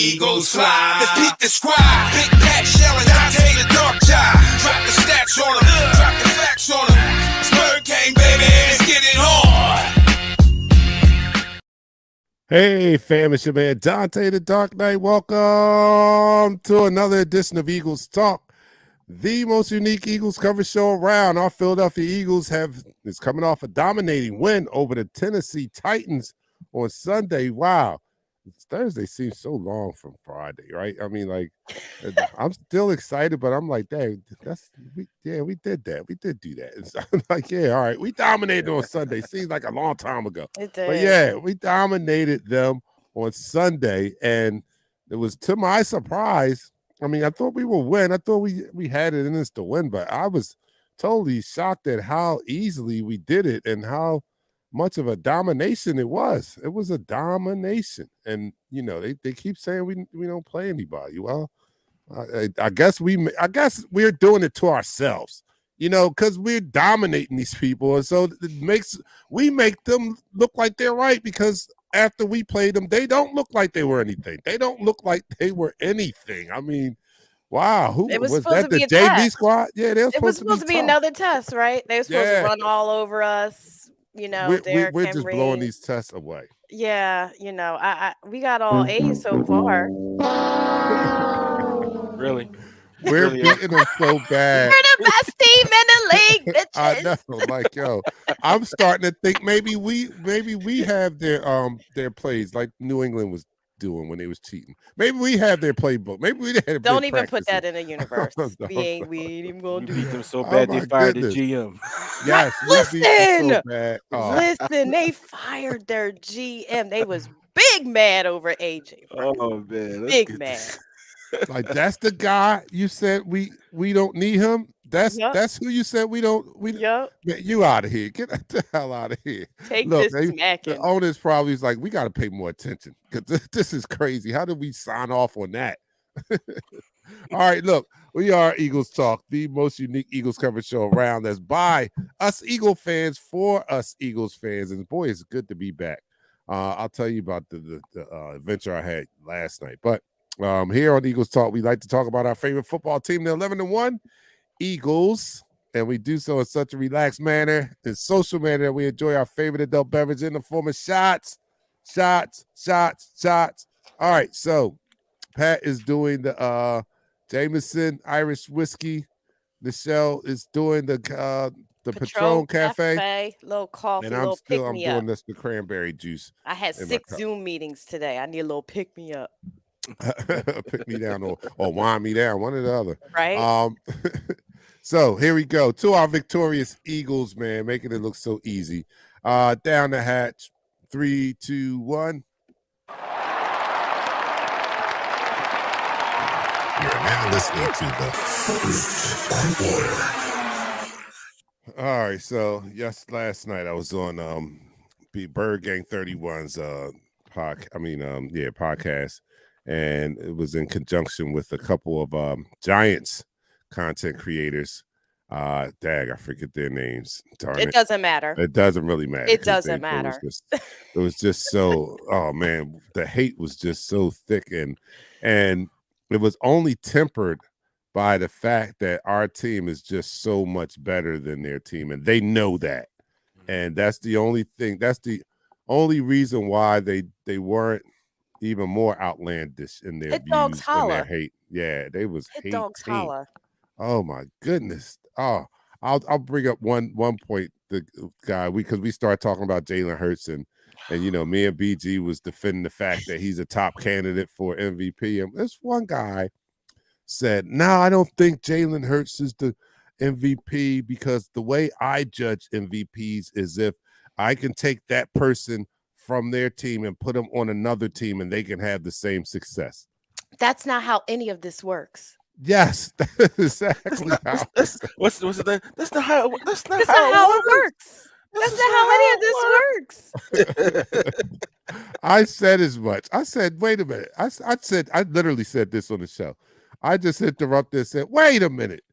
Eagles fly. Let's peep the squad. Big Pat Shell and Dante the Dark Child. Drop the stats on them. Drop the facts on them. Spur King, baby. Let's get it on. Hey, fam, it's your man Dante the Dark Knight. Welcome to another edition of Eagles Talk, the most unique Eagles coverage show around. Our Philadelphia Eagles is coming off a dominating win over the Tennessee Titans on Sunday. Wow, Thursday seems so long from Friday, right? I mean, like, I'm still excited, but I'm like, dang, we did that. We did do that. And so I'm like, yeah, all right, we dominated on Sunday. Seems like a long time ago. It did. But yeah, we dominated them on Sunday, and it was, to my surprise, I mean, I thought we would win. I thought we had it in us to win, but I was totally shocked at how easily we did it and how much of a domination it was. It was a domination. And, you know, they keep saying we don't play anybody. Well, I guess we're doing it to ourselves, you know, because we're dominating these people. And so we make them look like they're right, because after we played them, they don't look like they were anything. They don't look like they were anything. I mean, wow. Who It was was supposed that? to be The a JV test. squad? Yeah, they were It was supposed to be tough. another test, right? They were supposed Yeah. to run all over us. You know, We're just blowing these tests away. Yeah, you know, we got all A's so far. Really? We're beating them so bad. We're the best team in the league, bitches. I know, like, yo, I'm starting to think maybe we have their plays like New England was doing when they was cheating. Maybe we have their playbook. Maybe we had. Don't even put that in a universe. We ain't even gonna do beat that. them so bad they fired goodness. the GM. Yes, we beat them so bad. Listen, they fired their GM. They was big mad over AJ. Oh man, Big mad. Like, that's the guy you said we don't need him. That's who you said we don't. Yep. Man, you out of here. Get the hell out of here. Take Look, this smacking. the owner's probably is like, we got to pay more attention, because this is crazy. How did we sign off on that? All right, look, we are Eagles Talk, the most unique Eagles coverage show around. That's by us Eagle fans for us Eagles fans, and boy, it's good to be back. I'll tell you about the adventure I had last night, but here on Eagles Talk, we like to talk about our favorite football team, the 11-1 Eagles, and we do so in such a relaxed manner and social manner that we enjoy our favorite adult beverage in the form of shots. All right, so Pat is doing the Jameson Irish whiskey. Michelle is doing the Patron Cafe. Little coffee, And little I'm pick me up. doing this the cranberry juice. I had in my 6 cup. Zoom meetings today. I need a little pick me up. Pick me down or wind me down, one or the other. Right? So here we go to our victorious Eagles, man, making it look so easy. Down the hatch, 3, 2, 1. You're now listening to the Fruit Corner. All right, so last night I was on Bird Gang 31's podcast, and it was in conjunction with a couple of Giants content creators. I forget their names. Darn It doesn't matter. It doesn't really matter. It doesn't matter. It was just so, oh man, the hate was just so thick, and it was only tempered by the fact that our team is just so much better than their team, and they know that. And that's the only thing. That's the only reason why they weren't even more outlandish in their views and their hate. Yeah, they was hate. Dogs holla. Oh my goodness. Oh, I'll bring up one point. The guy because we started talking about Jalen Hurts and you know, me and BG was defending the fact that he's a top candidate for MVP. And this one guy said, "No, I don't think Jalen Hurts is the MVP, because the way I judge MVPs is if I can take that person from their team and put them on another team and they can have the same success." That's not how any of this works. Yes, that's exactly how. What's the thing? That's not how it works. That's not how any of this works. I said as much. I said, wait a minute. I literally said this on the show. I just interrupted and said, wait a minute.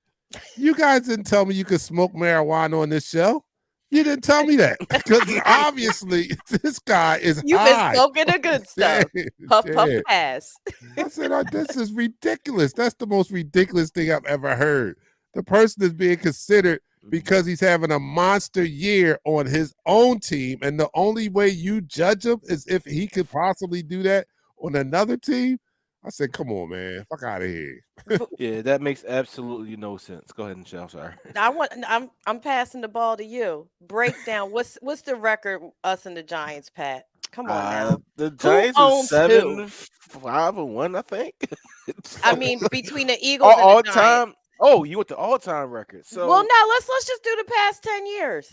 You guys didn't tell me you could smoke marijuana on this show. You didn't tell me that because obviously this guy is You've been high. smoking the good stuff. Yeah, Puff, puff, yeah. pass. I said, this is ridiculous. That's the most ridiculous thing I've ever heard. The person is being considered because he's having a monster year on his own team, and the only way you judge him is if he could possibly do that on another team. I said, come on, man. Fuck out of here. Yeah, that makes absolutely no sense. Go ahead, Michelle. Sorry. I'm passing the ball to you. Breakdown. What's the record? Us and the Giants, Pat. Come on now. The Giants owns are who? 7-5-1, I think. I mean, between the Eagles and all the Giants. time. Oh, you went to all-time record. So Well, no, let's just do the past 10 years.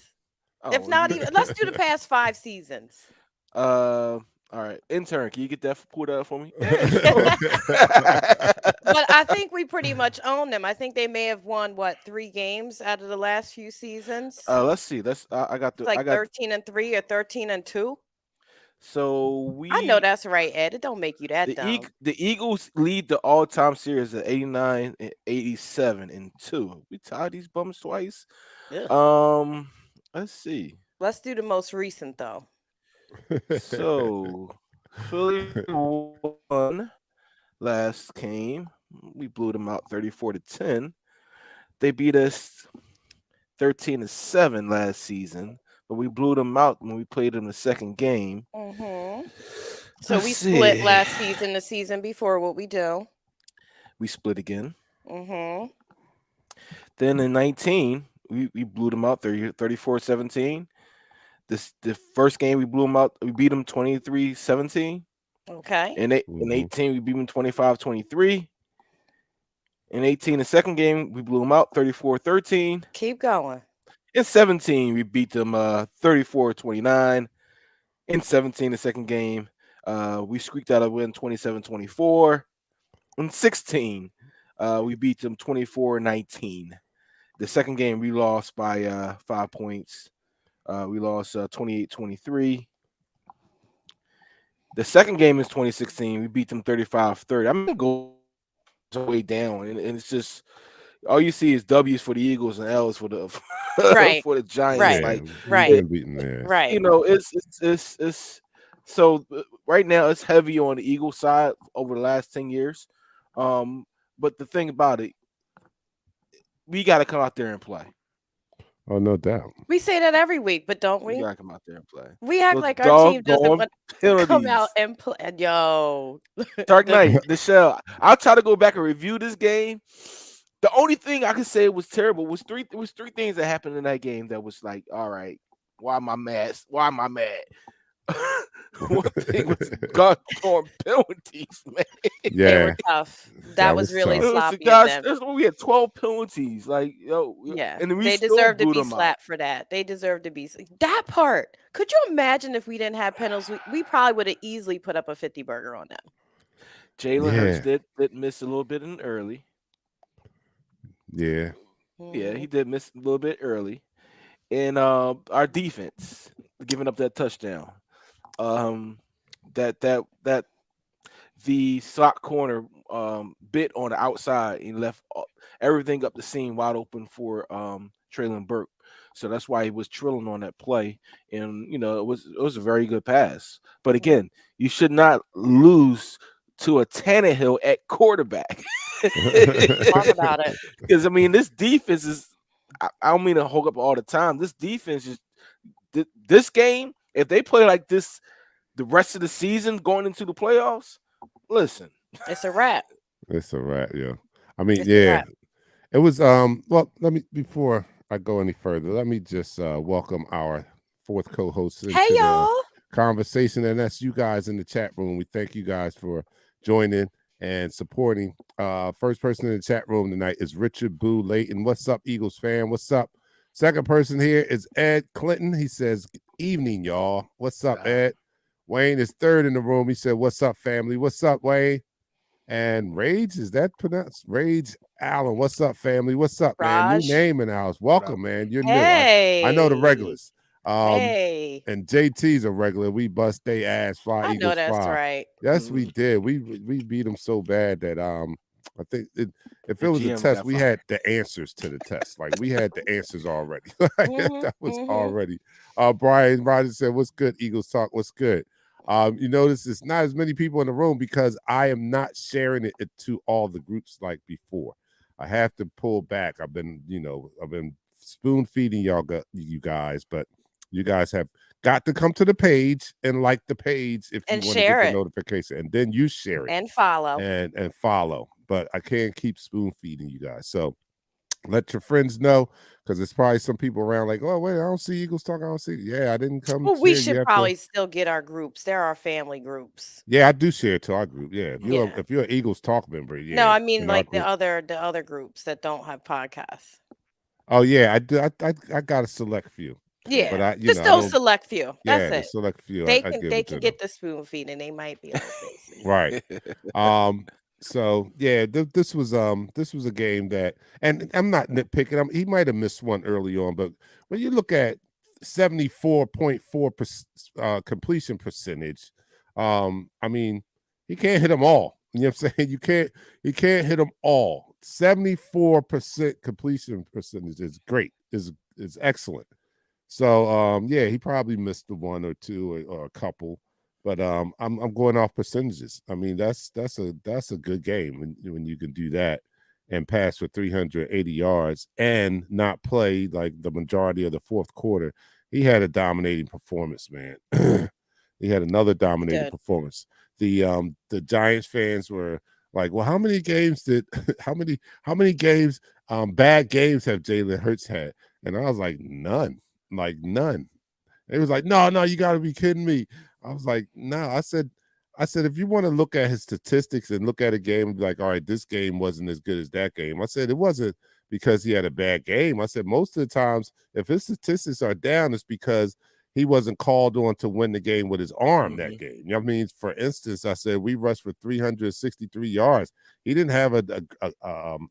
If oh, not you- even, let's do the past 5 seasons. all right. Intern, can you get that pulled out for me? But I think we pretty much own them. I think they may have won 3 games out of the last few seasons. Let's see. I got It's the. I like got 13-3 or 13-2. so we. I know that's right, Ed. It don't make you that dumb. The Eagles lead the all-time series at 89 and 87 and 2. We tied these bums twice. Yeah. Let's see. Let's do the most recent though. So Philly won last game. We blew them out 34-10. They beat us 13-7 last season, but we blew them out when we played them the second game. Mm-hmm. So Let's we see. split last season, the season before. What we do? We split again. Mm-hmm. Then in 19, we blew them out 34-17. The first game we blew them out. We beat them 23-17. Okay. In 18, we beat them 25-23. In 18, the second game, we blew them out 34-13. Keep going. In 17, we beat them 34-29. In 17, the second game, we squeaked out a win 27-24. In 16, we beat them 24-19. The second game, we lost by 5 points. We lost 28-23. The second game is 2016. We beat them 35-30. I'm going to go way down, and it's just all you see is W's for the Eagles and L's for the Right. for the Giants. Right. Like, Right. Right. you know, it's so right now it's heavy on the Eagle side over the last 10 years. But the thing about it, we got to come out there and play. Oh, no doubt. We say that every week, but don't We we? got to come out there and play. We act Those like our team doesn't doggone want to come out penalties. and play. Yo. Dark Knight, Michelle. I'll try to go back and review this game. The only thing I could say was terrible was three things that happened in that game that was like, all right, why am I mad? Why am I mad? One thing was goddamn penalties, man. They Yeah. were tough. That That was was really tough. sloppy Gosh, of them. that's when we had 12 penalties. Like, yo, Yeah, and then we they still deserve to blew be them out. slapped for that. They deserve to be that part. Could you imagine if we didn't have penalties? We probably would have easily put up a 50 burger on them. Jalen Yeah. Hurts did miss a little bit in early. Yeah. Yeah, he did miss a little bit early. And our defense giving up that touchdown. That the slot corner bit on the outside and left everything up the seam wide open for Traylon Burke. So that's why he was trilling on that play. And you know, it was a very good pass. But again, you should not lose to a Tannehill at quarterback. Talk about it. Because I mean, this defense is I don't mean to hold up all the time. This defense is this game, if they play like this the rest of the season going into the playoffs, listen. It's a wrap. It's a wrap, yeah. I mean, It's a yeah. wrap. It was well, let me before I go any further, let me just welcome our fourth co-host into Hey the y'all. conversation, and that's you guys in the chat room. We thank you guys for joining and supporting. First person in the chat room tonight is Richard Boo Layton. What's up, Eagles fan? What's up? Second person here is Ed Clinton. He says, evening, y'all. What's up, Ed? Wayne is third in the room. He said, what's up, family? What's up, Wayne? And Rage, is that pronounced? Rage Allen. What's up, family? What's up, man? Raj. New name in the house. Welcome, man. You're new. Hey. I know the regulars. Hey. And JT's a regular. We bust they ass. Fly I Eagles know that's fly. right. Yes, we did. We beat them so bad that I think if The it was a GM test, got we fired. had the answers to the test. Like we had the answers already. Like, that was already. Brian Rogers said, "What's good, Eagles talk? What's good?" You notice it's not as many people in the room because I am not sharing it to all the groups like before. I have to pull back. I've been spoon feeding you guys, but you guys have got to come to the page and like the page if you And want to get share the it. notification, and then you share it And follow. and follow. But I can't keep spoon feeding you guys. So let your friends know, because there's probably some people around like, oh wait, I don't see Eagles talk. I don't see. Yeah, I didn't come. Well, we share. You should have probably to. still get our groups. There are family groups. Yeah, I do share it to our group. Yeah, Yeah. if you're an Eagles talk member, yeah. No, I mean in our like the group. other groups that don't have podcasts. Oh yeah, I do. I got a select few, Yeah. but I Just I those don't. select few. Yeah, That's the it. select few. They I can give it to them. get the spoon feed and they might be a little busy. Right. So yeah, this was a game that, and I'm not nitpicking. He might have missed one early on, but when you look at 74.4% completion percentage, I mean, he can't hit them all. You know what I'm saying? You can't hit them all. 74% completion percentage is great. Is excellent. So yeah, he probably missed the one or two or a couple. But I'm going off percentages. I mean, that's a good game when you can do that and pass for 380 yards and not play like the majority of the fourth quarter. He had a dominating performance, man. He had another dominating performance. The Giants fans were like, well, how many games how many games bad games have Jalen Hurts had? And I was like, none. Like none. It was like, no, you got to be kidding me. I was like, no. I said, if you want to look at his statistics and look at a game and be like, all right, this game wasn't as good as that game. I said, it wasn't because he had a bad game. I said, most of the times, if his statistics are down, it's because he wasn't called on to win the game with his arm that game. You know what I mean? For instance, I said, we rushed for 363 yards. He didn't have a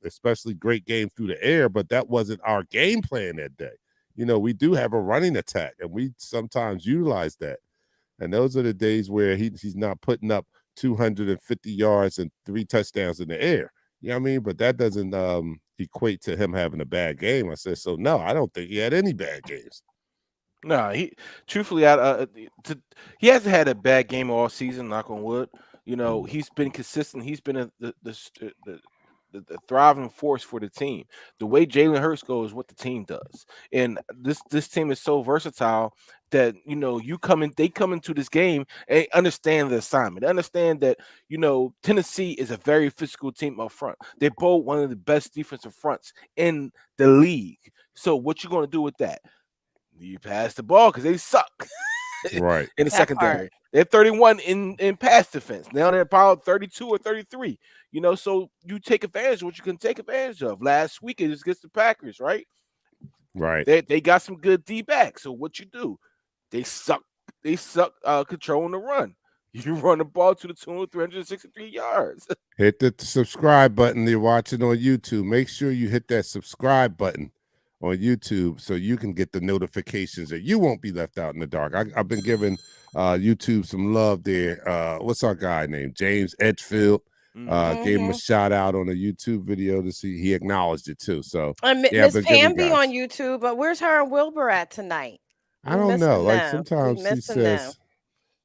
especially great game through the air, but that wasn't our game plan that day. You know, we do have a running attack, and we sometimes utilize that. And those are the days where he's not putting up 250 yards and 3 touchdowns in the air. You know what I mean? But that doesn't equate to him having a bad game. I said, so no, I don't think he had any bad games. No, he truthfully, he hasn't had a bad game all season. Knock on wood. You know, he's been consistent. He's been the thriving force for the team. The way Jalen Hurts goes is what the team does, and this team is so versatile that they come into this game and understand the assignment. They understand that Tennessee is a very physical team up front. They're both one of the best defensive fronts in the league. So what you going to do with that? You pass the ball because they suck. Right. In the secondary. They're 31 in pass defense. Now they're about 32 or 33. So you take advantage of what you can take advantage of. Last week it was against the Packers, right? Right. They got some good D-back. So what you do? They suck controlling the run. You run the ball to the tune of 363 yards. Hit the subscribe button. You're watching on YouTube. Make sure you hit that subscribe button on YouTube so you can get the notifications that you won't be left out in the dark. I've been giving YouTube some love there. What's our guy named? James Edgefield. Gave him a shout out on a YouTube video to see he acknowledged it too. So Miss Pamby on YouTube, but where's her and Wilbur at tonight? I don't know. Like sometimes he says,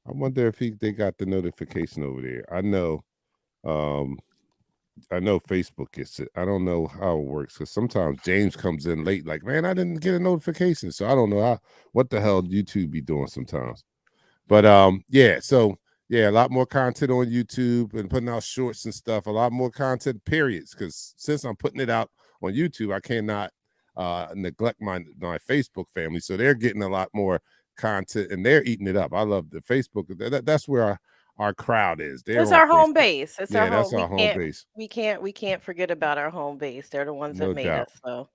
I wonder if they got the notification over there. I know Facebook gets it. I don't know how it works because sometimes James comes in late, like, man, I didn't get a notification. So I don't know what the hell YouTube be doing sometimes. But yeah, so yeah, a lot more content on YouTube and putting out shorts and stuff, a lot more content, periods. Because since I'm putting it out on YouTube, I cannot neglect my Facebook family. So they're getting a lot more content and they're eating it up. I love the Facebook. That's where our crowd is. It's our home base. It's our home. That's our home base. We can't forget about our home base. They're the ones that made us. So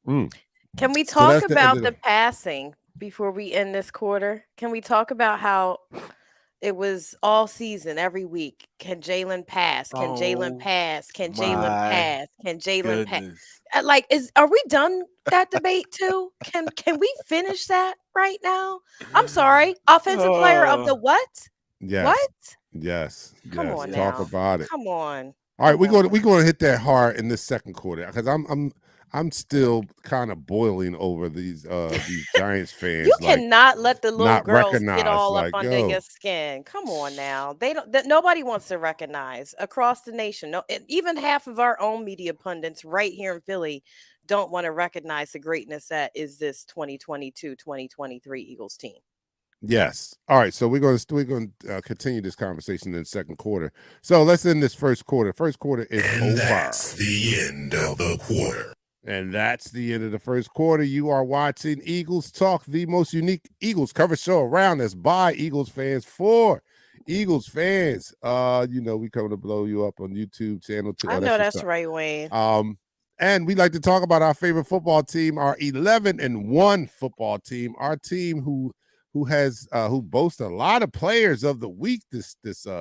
can we talk about the passing before we end this quarter? Can we talk about how it was all season, every week? Can Jalen pass? Can Jalen pass? Can Jalen pass? Can Jalen pass? Like, are we done that debate too? Can we finish that right now? I'm sorry. Offensive player of the what? Yes. What? Yes. Come on Talk now. about it. Come on. All right, we're going to hit that hard in this second quarter because I'm still kind of boiling over these Giants fans. You cannot let the little girls get all like, up under your skin. Come on now. They don't. Nobody wants to recognize across the nation. No, even half of our own media pundits right here in Philly don't want to recognize the greatness that is this 2022-2023 Eagles team. Yes. All right. So we're going to continue this conversation in the second quarter. So let's end this first quarter. First quarter is over. That's the end of the quarter. And that's the end of the first quarter. You are watching Eagles Talk, the most unique Eagles coverage show around. That's by Eagles fans for Eagles fans. We come to blow you up on YouTube channel too. I know that's right, Wayne. And we like to talk about our favorite football team, our 11-1 football team, our team who boasts a lot of players of the week this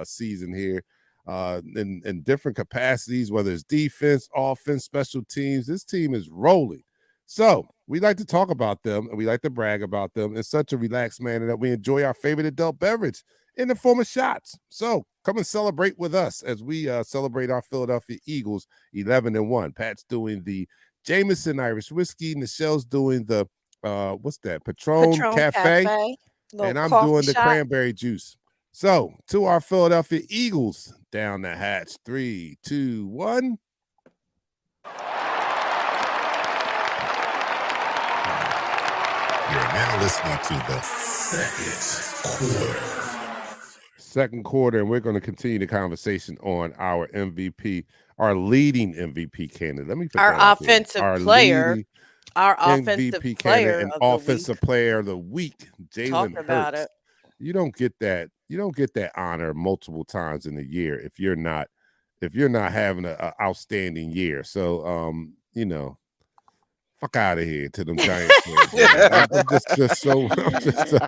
season here. In different capacities, whether it's defense, offense, special teams. This team is rolling. So we like to talk about them and we like to brag about them in such a relaxed manner that we enjoy our favorite adult beverage in the form of shots. So come and celebrate with us as we celebrate our Philadelphia Eagles 11-1. Pat's doing the Jameson Irish whiskey. Michelle's doing the Patron Cafe. And I'm doing the cranberry juice. So, to our Philadelphia Eagles, down the hatch. 3, 2, 1. You're now listening to the second quarter. Second quarter, and we're going to continue the conversation on our MVP, our leading MVP candidate. Let me put our offensive player. Our offensive MVP player and offensive player of the week, Jalen Hurts. About it. You don't get that. You don't get that honor multiple times in a year if you're not having an outstanding year. So, fuck out of here to them Giants fans.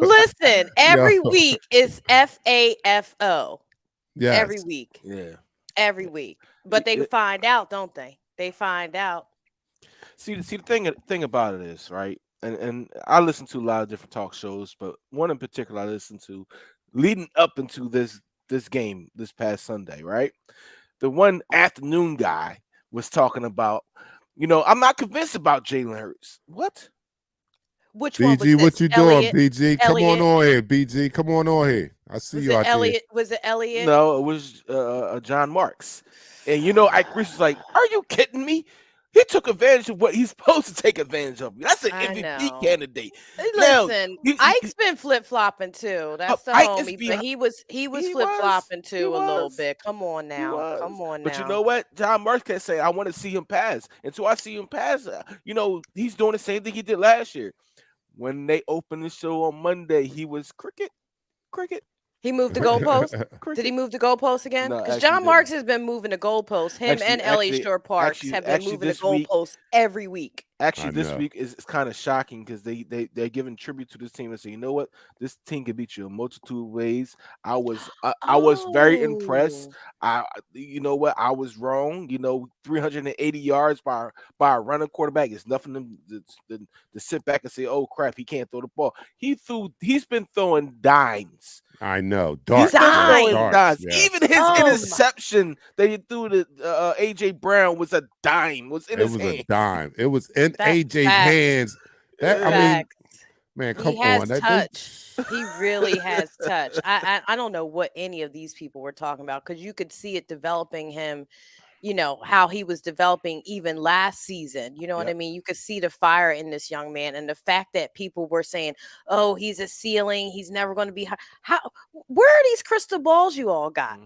Listen, every week is FAFO. Yeah, every week. Yeah, every week. But they find out, don't they? They find out. See, the thing about it is, right? And I listen to a lot of different talk shows, but one in particular I listened to leading up into this game this past Sunday, right? The one afternoon guy was talking about, I'm not convinced about Jalen Hurts. What? Which one? BG, what you doing, BG? Come on here, BG. Come on here. I see you out there. Was it Elliott? No, it was John Marks. And Ike Reese was like, "Are you kidding me? He took advantage of what he's supposed to take advantage of. That's an MVP candidate." Listen, Ike's been flip-flopping too. That's the homie. But he was flip-flopping too a little bit. Come on now. But you know what? John Marks can say, "I want to see him pass." Until I see him pass, he's doing the same thing he did last year. When they opened the show on Monday, he was cricket. He moved the goalpost. Did he move the goalpost again? Because John Marks has been moving the goalpost. Him and Elliott Shore-Parks have been moving the goalpost every week. Actually, this week is kind of shocking because they're giving tribute to this team and say, you know what, this team can beat you in multitude of ways. I was very impressed. You know what, I was wrong. 380 yards by a running quarterback is nothing to sit back and say, oh crap, he can't throw the ball. He's been throwing dimes. I know. Darts. Yes. Even his interception that he threw to AJ Brown was a dime. It was a dime. It was in AJ's hands. Man, come on. Touch. He really has touch. I don't know what any of these people were talking about because you could see it developing him. How he was developing even last season. You know what I mean? You could see the fire in this young man. And the fact that people were saying, oh, he's a ceiling. He's never going to be high. Where are these crystal balls you all got?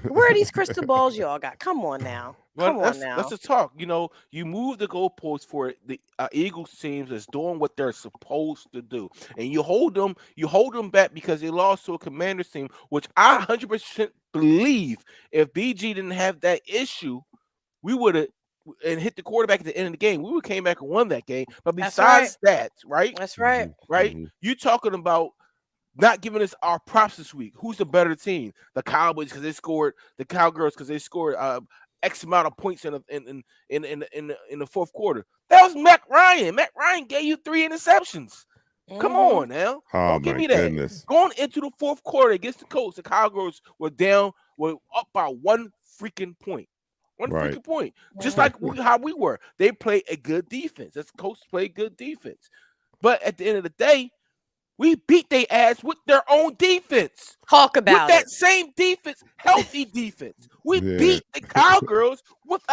Where are these crystal balls you all got? Come on now. Let's just talk. You move the goalposts for the Eagles teams that's doing what they're supposed to do. And you hold them back because they lost to a Commanders team, which I 100% believe if BG didn't have that issue, we would have and hit the quarterback at the end of the game. We would have came back and won that game. But besides that, right? That's right. Right? Mm-hmm. You talking about not giving us our props this week. Who's the better team? The Cowboys because they scored, the Cowgirls because they scored X amount of points in the fourth quarter. That was Matt Ryan. Matt Ryan gave you 3 interceptions. Mm-hmm. Come on now. Don't give me that. Goodness. Going into the fourth quarter against the Colts, the Cowgirls were up by 1 freaking point. One Right. freaking point. Just like how we were. They play a good defense. That's coach play good defense. But at the end of the day, we beat their ass with their own defense. Talk With about that it. same defense, healthy defense. We Yeah. beat the Cowgirls with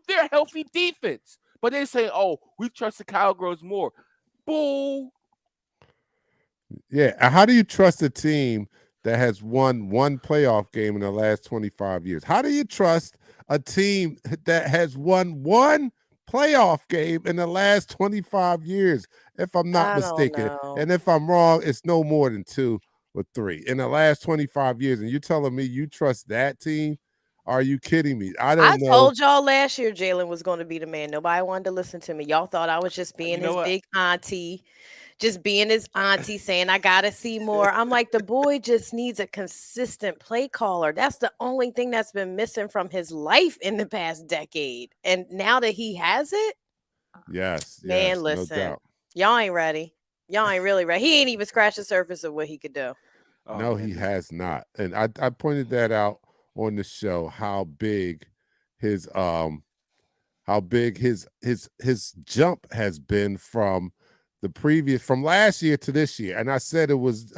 their healthy defense. But they say, "Oh, we trust the Cowgirls more." Bull. Yeah. How do you trust a team that has won one playoff game in the last 25 years? How do you trust a team that has won one playoff game in the last 25 years, if I'm not I don't mistaken? know. And if I'm wrong, it's no more than 2 or 3 in the last 25 years. And you telling me you trust that team? Are you kidding me? I don't know. told y'all last year Jalen was going to be the man. Nobody wanted to listen to me. Y'all thought I was just being his big auntie, saying I gotta see more. I'm like, the boy just needs a consistent play caller. That's the only thing that's been missing from his life in the past decade. And now that he has it, Yes, man, no listen, doubt. y'all ain't ready. Y'all ain't really ready. He ain't even scratched the surface of what he could do. No, he has not. And I pointed that out on the show, how big his jump has been from last year to this year. And I said it was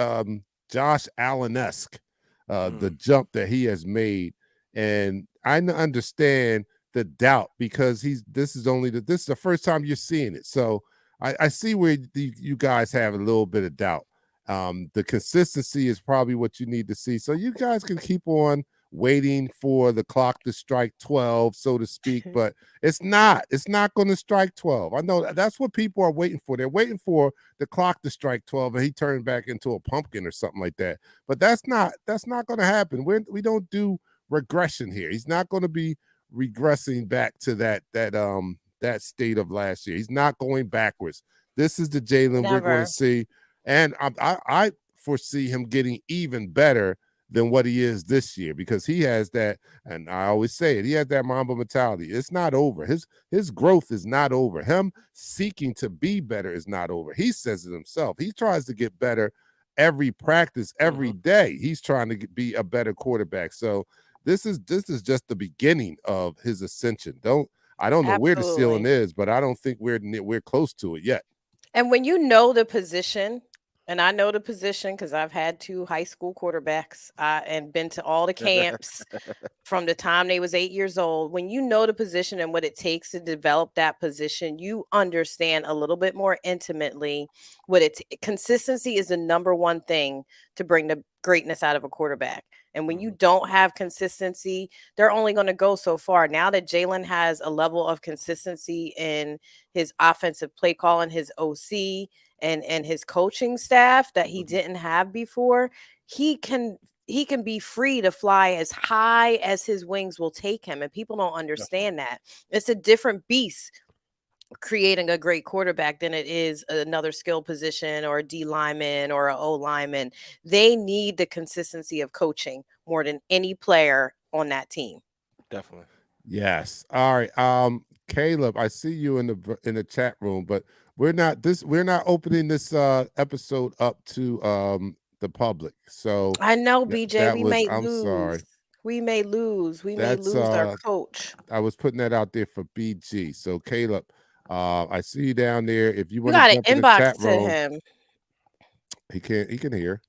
Josh Allen-esque, the jump that he has made. And I understand the doubt, because this is the first time you're seeing it. So I see where you guys have a little bit of doubt. The consistency is probably what you need to see. So you guys can keep on waiting for the clock to strike 12, so to speak, but it's not going to strike 12. I know that's what people are waiting for. They're waiting for the clock to strike 12 and he turned back into a pumpkin or something like that. But that's not going to happen. We don't do regression here. He's not going to be regressing back to that state of last year. He's not going backwards. This is the Jalen we're going to see. And I foresee him getting even better than what he is this year, because he has that, and I always say it, he has that Mamba mentality. It's not over. His growth is not over. Him seeking to be better is not over. He says it himself. He tries to get better every practice, every day. He's trying to be a better quarterback. So this is just the beginning of his ascension. I don't know where the ceiling is, but I don't think we're close to it yet. And when you know the position, and I know the position because I've had 2 high school quarterbacks and been to all the camps from the time they was 8 years old. When you know the position and what it takes to develop that position, you understand a little bit more intimately what consistency is the number one thing to bring the greatness out of a quarterback. And when you don't have consistency, they're only going to go so far. Now that Jalen has a level of consistency in his offensive play calling, his OC, and his coaching staff that he didn't have before, he can be free to fly as high as his wings will take him. And people don't understand that. It's a different beast creating a great quarterback than it is another skill position or a D lineman or an O lineman. They need the consistency of coaching more than any player on that team. Definitely. Yes. All right. Caleb, I see you in the chat room, but we're not opening this episode up to the public. So I know, BJ, we may I'm lose. sorry. We may lose. We may lose our coach. I was putting that out there for BG. So Caleb, I see you down there. If you want to jump in the chat room, him. He can hear.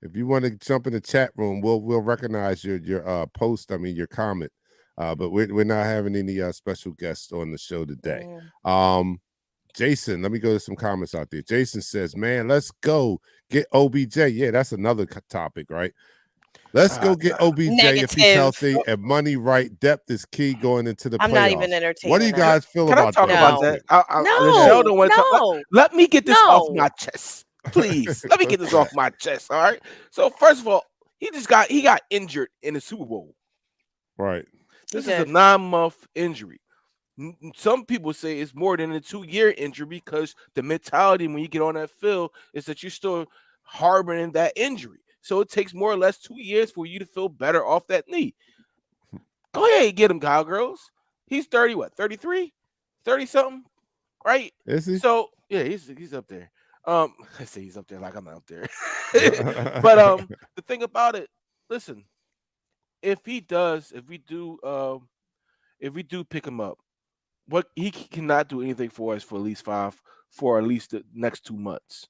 If you want to jump in the chat room, we'll recognize your post. I mean your comment. But we're not having any special guests on the show today. Jason, let me go to some comments out there. Jason says, "Man, let's go get OBJ." Yeah, that's another topic, right? Let's go get OBJ if he's healthy and money right. Depth is key going into the playoffs. I'm not even entertaining. What do you guys feel about that? About that? Let me get this off my chest, please. Let me get this off my chest. All right. So first of all, he got injured in the Super Bowl. Right. This is a 9-month injury. Some people say it's more than a 2-year injury because the mentality when you get on that field is that you're still harboring that injury. So it takes more or less 2 years for you to feel better off that knee. Go ahead and get him, Cowgirls. He's 30, 33? 30-something, right? Is he? So, yeah, he's up there. I say he's up there like I'm not up there. But the thing about it, listen, if we do if we do pick him up, what he cannot do anything for us for at least the next 2 months.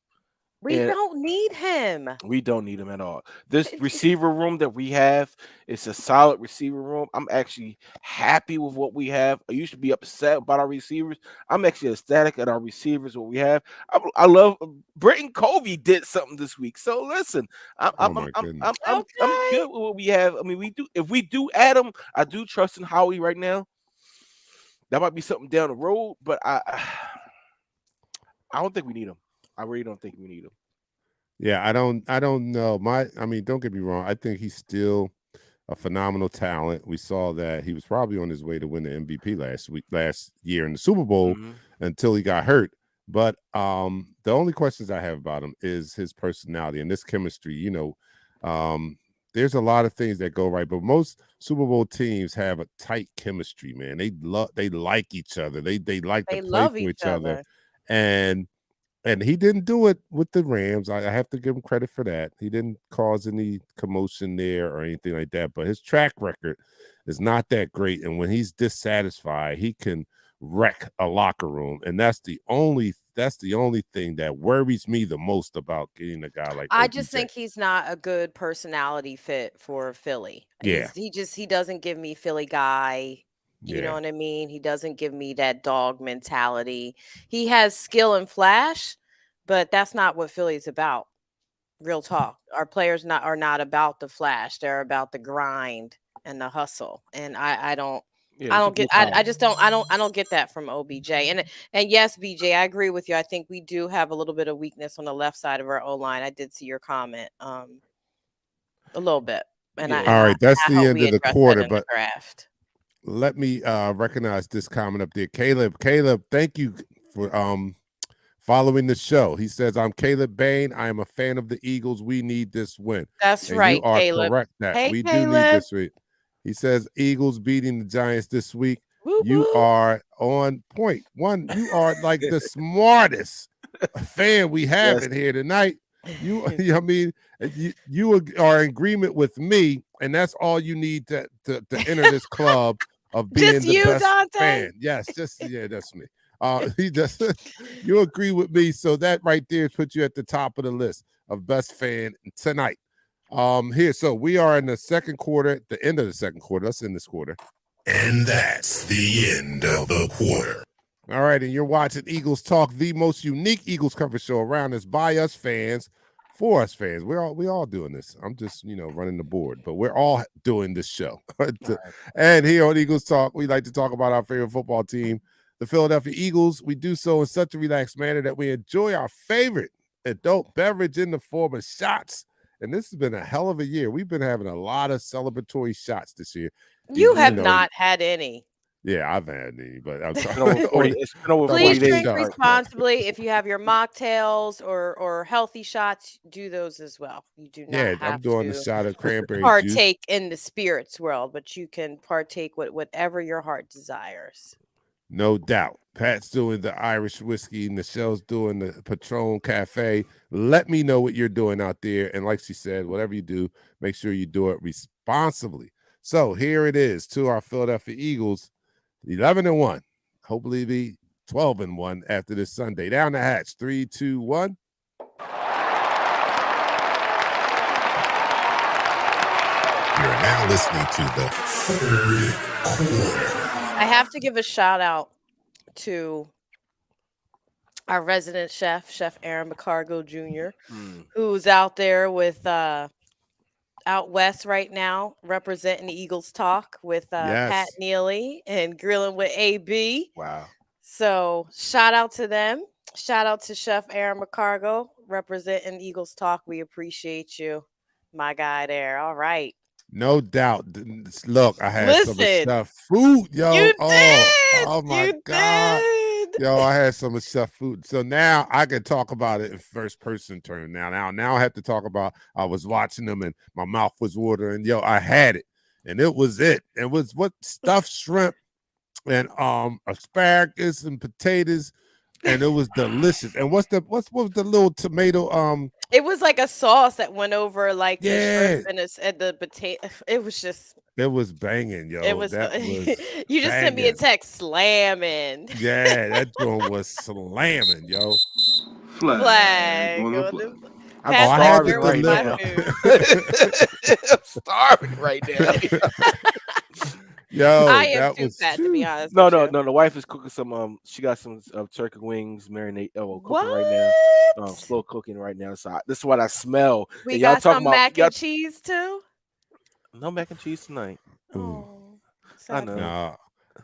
We don't need him. We don't need him at all. This receiver room that we have is a solid receiver room. I'm actually happy with what we have. I used to be upset about our receivers. I'm actually ecstatic at our receivers, what we have. I love Britton Covey did something this week. So listen, I'm good with what we have. I mean, we do if we do add him, I do trust in Howie right now. That might be something down the road, but I don't think we need him. I really don't think we need him. Yeah, I don't know. I mean, don't get me wrong. I think he's still a phenomenal talent. We saw that he was probably on his way to win the MVP last year in the Super Bowl until he got hurt. But the only questions I have about him is his personality and this chemistry. You know, there's a lot of things that go right, but most Super Bowl teams have a tight chemistry, man. They like each other. They like to play for each other. And he didn't do it with the Rams. I have to give him credit for that. He didn't cause any commotion there or anything like that. But his track record is not that great. And when he's dissatisfied, he can wreck a locker room. And that's the only thing that worries me the most about getting a guy like I OBJ. just think he's not a good personality fit for Philly. Yeah. He doesn't give me Philly guy. You know what I mean? He doesn't give me that dog mentality. He has skill and flash, but that's not what Philly's about. Real talk. Our players are not about the flash. They're about the grind and the hustle. And I don't get that from OBJ. And yes, BJ, I agree with you. I think we do have a little bit of weakness on the left side of our O-line. I did see your comment. A little bit. And all right, that's the end of the quarter, but draft. Let me recognize this comment up there. Caleb, thank you for following the show. He says, I'm Caleb Bain. I am a fan of the Eagles. We need this win. That's right, you are Caleb. Correct that. Hey, we Caleb. do need this win. He says, Eagles beating the Giants this week. Woo-hoo. You are on point. You are like the smartest fan we have in here tonight. You are in agreement with me, and that's all you need to enter this club of being the best Dante? fan. Yes, that's me. You agree with me, so that right there puts you at the top of the list of best fan tonight. So we are in the second quarter, the end of the second quarter. Let's end this quarter. And that's the end of the quarter. All right, and you're watching Eagles Talk, the most unique Eagles coverage show around us, by us fans, for us fans. We all doing this. I'm just, running the board, but we're all doing this show. And here on Eagles Talk, we like to talk about our favorite football team, the Philadelphia Eagles. We do so in such a relaxed manner that we enjoy our favorite adult beverage in the form of shots. And this has been a hell of a year. We've been having a lot of celebratory shots this year. You have not had any. Yeah, I've had any, but I'm trying. Please drink responsibly. If you have your mocktails or healthy shots, do those as well. You do not have I'm doing the shot of cranberry partake juice. in the spirits world, but you can partake with whatever your heart desires. No doubt. Pat's doing the Irish whiskey, Michelle's doing the Patron Cafe. Let me know what you're doing out there. And like she said, whatever you do, make sure you do it responsibly. So here it is to our Philadelphia Eagles, 11-1. Hopefully be 12-1 after this Sunday. Down the hatch, 3, 2, 1. You're now listening to the third quarter. I have to give a shout out to our resident Chef Aaron McCargo Jr., who's out there with out west right now, representing the Eagles Talk with Pat Neely and Grilling with AB. Wow. So shout out to them. Shout out to Chef Aaron McCargo, representing Eagles Talk. We appreciate you, my guy there. All right. No doubt. Look, I had some stuffed food, yo. You oh my God. Yo, I had some stuffed food. So now I can talk about it in first person term. Now I have to talk about I was watching them and my mouth was watering. Yo, I had it. And it was it. It was stuffed shrimp and asparagus and potatoes, and it was delicious. And what was the little tomato? It was like a sauce that went over like the Yeah, shrimp and the potato. It was just. it was banging, It yo. was. That was You just sent me a banging. text slamming. Yeah, that joint was slamming, yo. Flag. On the On flag. the- I'm Pass that starving girl right my now. food. I'm starving right now. Yo, I am that too was fat to be honest. No, with no, you. no. The wife is cooking some. She got some turkey wings marinate. Oh, cooking right now. What? Slow cooking right now. So this is what I smell. We And y'all got talking some about mac y'all, and cheese too. no mac and cheese tonight. ooh. Oh, I sad know. Nah.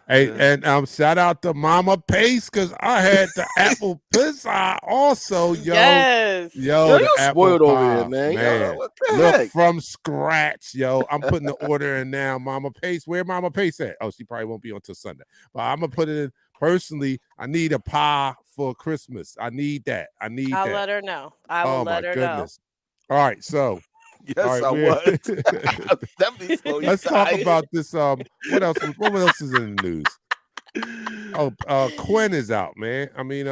Hey, Yeah. and shout out to Mama Pace because I had the apple pizza also, yo. Yes. Yo, Yo, the you apple spoiled over here, pie, man. Yo, man. what the Look, heck? from scratch, yo. I'm putting the order in now. Mama Pace, where Mama Pace at? Oh, she probably won't be on till Sunday. But I'm gonna put it in personally. I need a pie for Christmas. I need that. I need I'll that. let her know. I will Oh my let her know. goodness. All right, so Yes, all right, I we're was. I definitely slow you let's talk down. about this. What else is in the news? Oh, Quinn is out, man. I mean,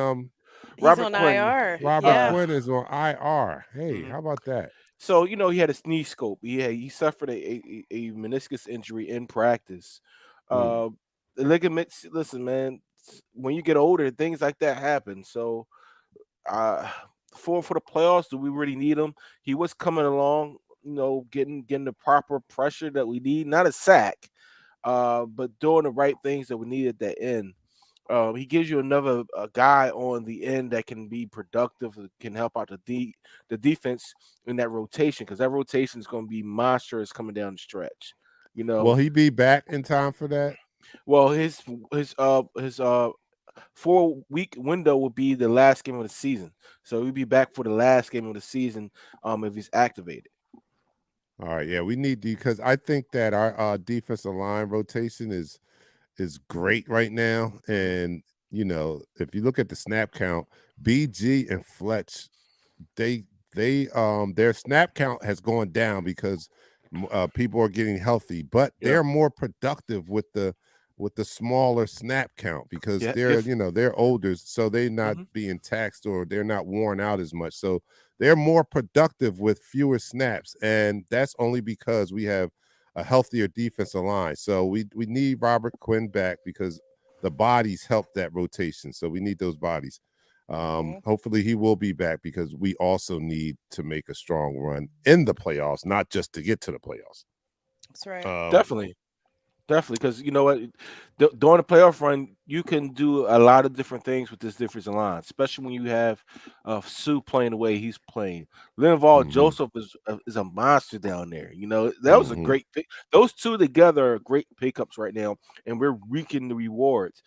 He's Robert on Quinn. IR. Robert Yeah. Quinn is on IR. Hey, Mhm. how about that? So he had a knee scope. He suffered a meniscus injury in practice. Hmm. The ligaments. Listen, man. When you get older, things like that happen. So, uh, for the playoffs, do we really need him? He was coming along, getting the proper pressure that we need. Not a sack, but doing the right things that we need at that end. He gives you another guy on the end that can be productive, can help out the defense in that rotation because that rotation is going to be monstrous coming down the stretch. Will he be back in time for that? Well, his 4-week window will be the last game of the season, so he'll be back for the last game of the season if he's activated. All right, yeah, we need because I think that our defensive line rotation is great right now, and if you look at the snap count, BG and Fletch, they their snap count has gone down because people are getting healthy, but Yeah. they're more productive with the smaller snap count because Yeah, they're they're older, so they're not Mhm. being taxed or they're not worn out as much. So they're more productive with fewer snaps, and that's only because we have a healthier defensive line. So we need Robert Quinn back because the bodies help that rotation. So we need those bodies. Hopefully he will be back because we also need to make a strong run in the playoffs, not just to get to the playoffs. That's right. Definitely, because you know what, during the playoff run, you can do a lot of different things with this defensive line, especially when you have Sue playing the way he's playing. Linval Joseph is a monster down there. That was a great pick. Those two together are great pickups right now, and we're reaping the rewards.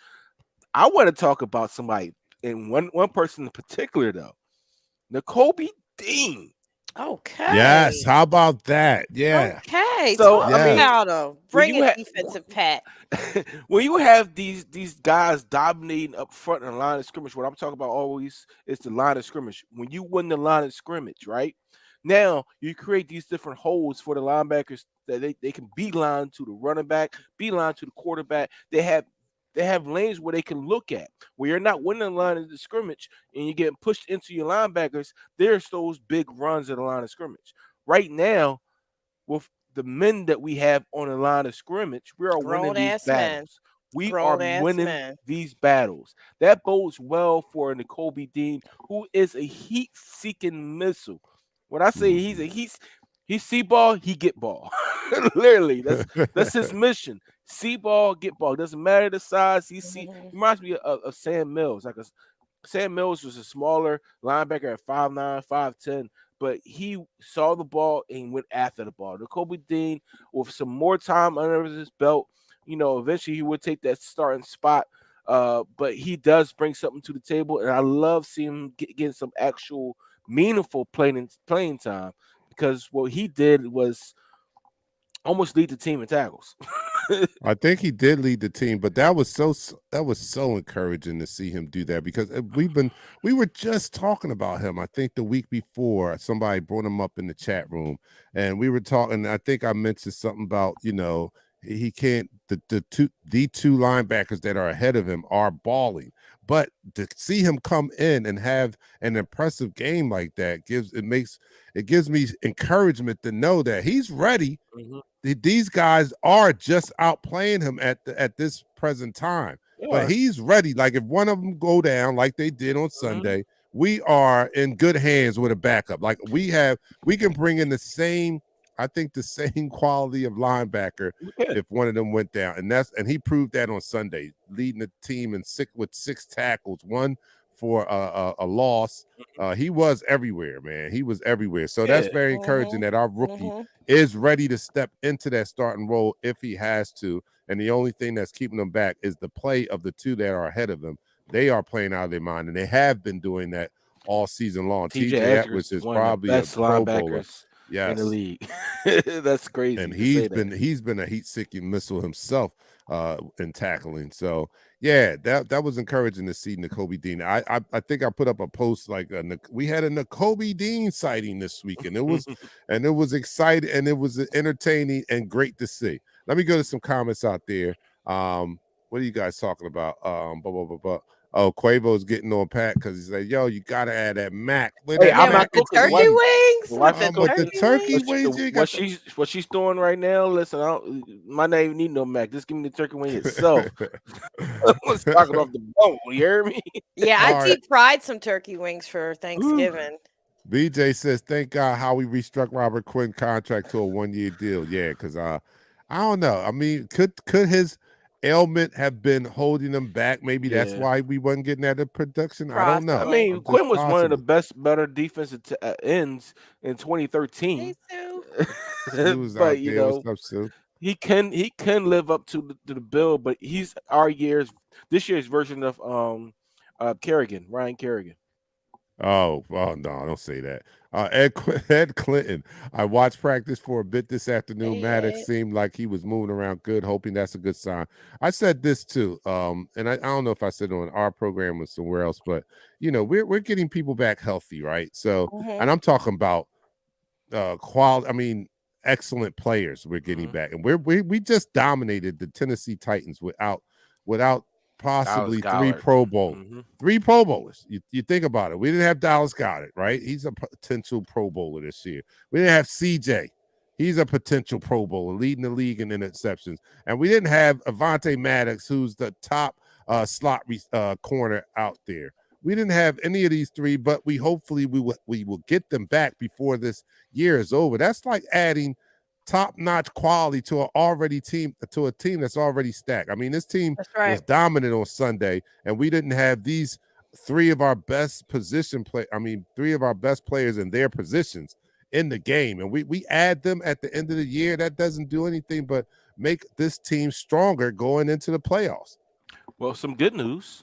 I want to talk about somebody, and one person in particular though, Nakobe Dean. Okay. Yes. How about that? Yeah. Okay. So, Talk I mean, about him. Bring you it, defensive Pat. when you have these guys dominating up front in the line of scrimmage, what I'm talking about always is the line of scrimmage. When you win the line of scrimmage, right? Now you create these different holes for the linebackers that they can beeline to the running back, beeline to the quarterback. They have lanes where they can look at. Where you're not winning the line of the scrimmage and you're getting pushed into your linebackers, there's those big runs at the line of scrimmage. Right now, with the men that we have on the line of scrimmage, we are winning these battles. We are winning these battles. That bodes well for Nakobe Dean, who is a heat-seeking missile. When I say he's see ball, he get ball. Literally, that's his mission. See ball, get ball. Doesn't matter the size. He reminds me of Sam Mills. Sam Mills was a smaller linebacker at 5'9", 5'10", but he saw the ball and went after the ball. Nakobe Dean, with some more time under his belt, eventually he would take that starting spot. But he does bring something to the table, and I love seeing him getting some actual meaningful playing time, because what he did was almost lead the team in tackles. I think he did lead the team, but that was so encouraging to see him do that because we were just talking about him. I think the week before somebody brought him up in the chat room, and we were talking. I think I mentioned something about he can't the two linebackers that are ahead of him are balling, But to see him come in and have an impressive game like that gives me encouragement to know that he's ready. Mhm. These guys are just outplaying him at this present time. But he's ready. Like if one of them go down like they did on Sunday, we are in good hands with a backup. Like we can bring in the same quality of linebacker if one of them went down. And he proved that on Sunday, leading the team with 6 tackles, 1 for a loss. He was everywhere, man. He was everywhere. So that's very encouraging that our rookie is ready to step into that starting role if he has to. And the only thing that's keeping them back is the play of the 2 that are ahead of them. They are playing out of their mind, and they have been doing that all season long. TJ Edwards is probably a Pro Bowler. Yes. In the league. That's crazy. And he's been a heat-seeking missile himself in tackling. So yeah, that was encouraging to see Nakobe Dean. I think I put up a post like we had a Nakobe Dean sighting this week, and it was exciting and it was entertaining and great to see. Let me go to some comments out there. What are you guys talking about? Oh, Quavo's getting on Pat because he's like, yo, you gotta add that Mac. Hey, I'm not the turkey wings. The turkey wings. What she's doing right now. Listen, I might not even need no Mac. Just give me the turkey wing itself. Let's talk about the bone. You hear me? Yeah, I deep fried some turkey wings for Thanksgiving. BJ says, thank God how we restruck Robert Quinn contract to a 1-year deal. Yeah, because I don't know. I mean, could his ailment have been holding him back? Maybe that's why we wasn't getting at the production. I don't know. I mean, Quinn was one of the better defensive ends in 2013. He was out there. What's up, Sue? He can live up to the bill, but he's this year's version of Ryan Kerrigan. Oh no, don't say that. Ed Clinton. I watched practice for a bit this afternoon. Maddox seemed like he was moving around good, hoping that's a good sign. I said this too, and I don't know if I said it on our program or somewhere else, but we're getting people back healthy, right? So, and I'm talking about quality. I mean, excellent players we're getting back, and we just dominated the Tennessee Titans without possibly 3 Pro Bowl, 3 Pro Bowlers. You think about it. We didn't have Dallas Goedert, right? He's a potential Pro Bowler this year. We didn't have CJ. He's a potential Pro Bowler, leading the league in interceptions. And we didn't have Avonte Maddox, who's the top slot corner out there. We didn't have any of these 3, but we will get them back before this year is over. That's like adding top-notch quality to a team that's already stacked. I mean, this team was dominant on Sunday, and we didn't have these 3 of our best 3 of our best players in their positions in the game. And we add them at the end of the year. That doesn't do anything but make this team stronger going into the playoffs. Well, some good news.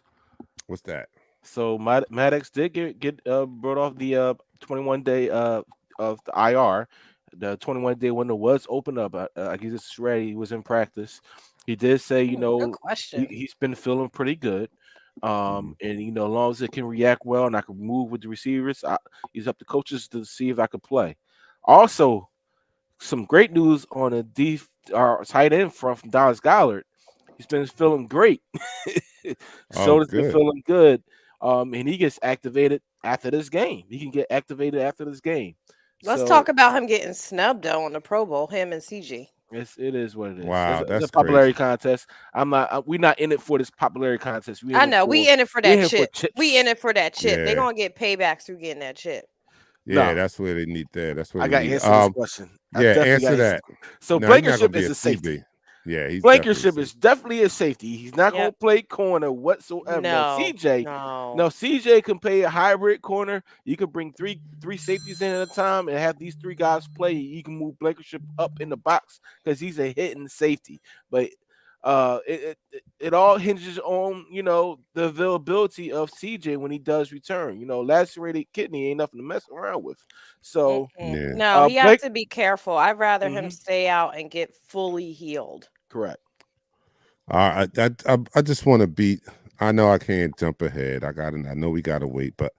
What's that? So Maddox did get brought off the 21-day of the IR. The 21-day window was opened up. He's just ready. He was in practice. He did say, he's been feeling pretty good. And as long as it can react well and I can move with the receivers, he's up to coaches to see if I could play. Also, some great news on our tight end from Dallas Goedert. He's been feeling great. He's been feeling good. And he gets activated after this game. He can get activated after this game. Let's talk about him getting snubbed though on the Pro Bowl. Him and CG. It is what it is. Wow, it's a popularity contest. We're not in it for this popularity contest. I know we in it for that chip. We in it for that chip. Yeah. They're gonna get paybacks through getting that chip. Yeah, that's where they need that. That's where I got to answer this question. Answer that. So Blankenship is a safety. Yeah, Blankenship is definitely a safety. He's not going to play corner whatsoever. No, CJ can play a hybrid corner. You can bring three safeties in at a time and have these 3 guys play. You can move Blankenship up in the box because he's a hitting safety. But it all hinges on the availability of CJ when he does return. Lacerated kidney ain't nothing to mess around with. So no, he has to be careful. I'd rather him stay out and get fully healed. Correct. I just want to beat. I know I can't jump ahead. I know we gotta wait, but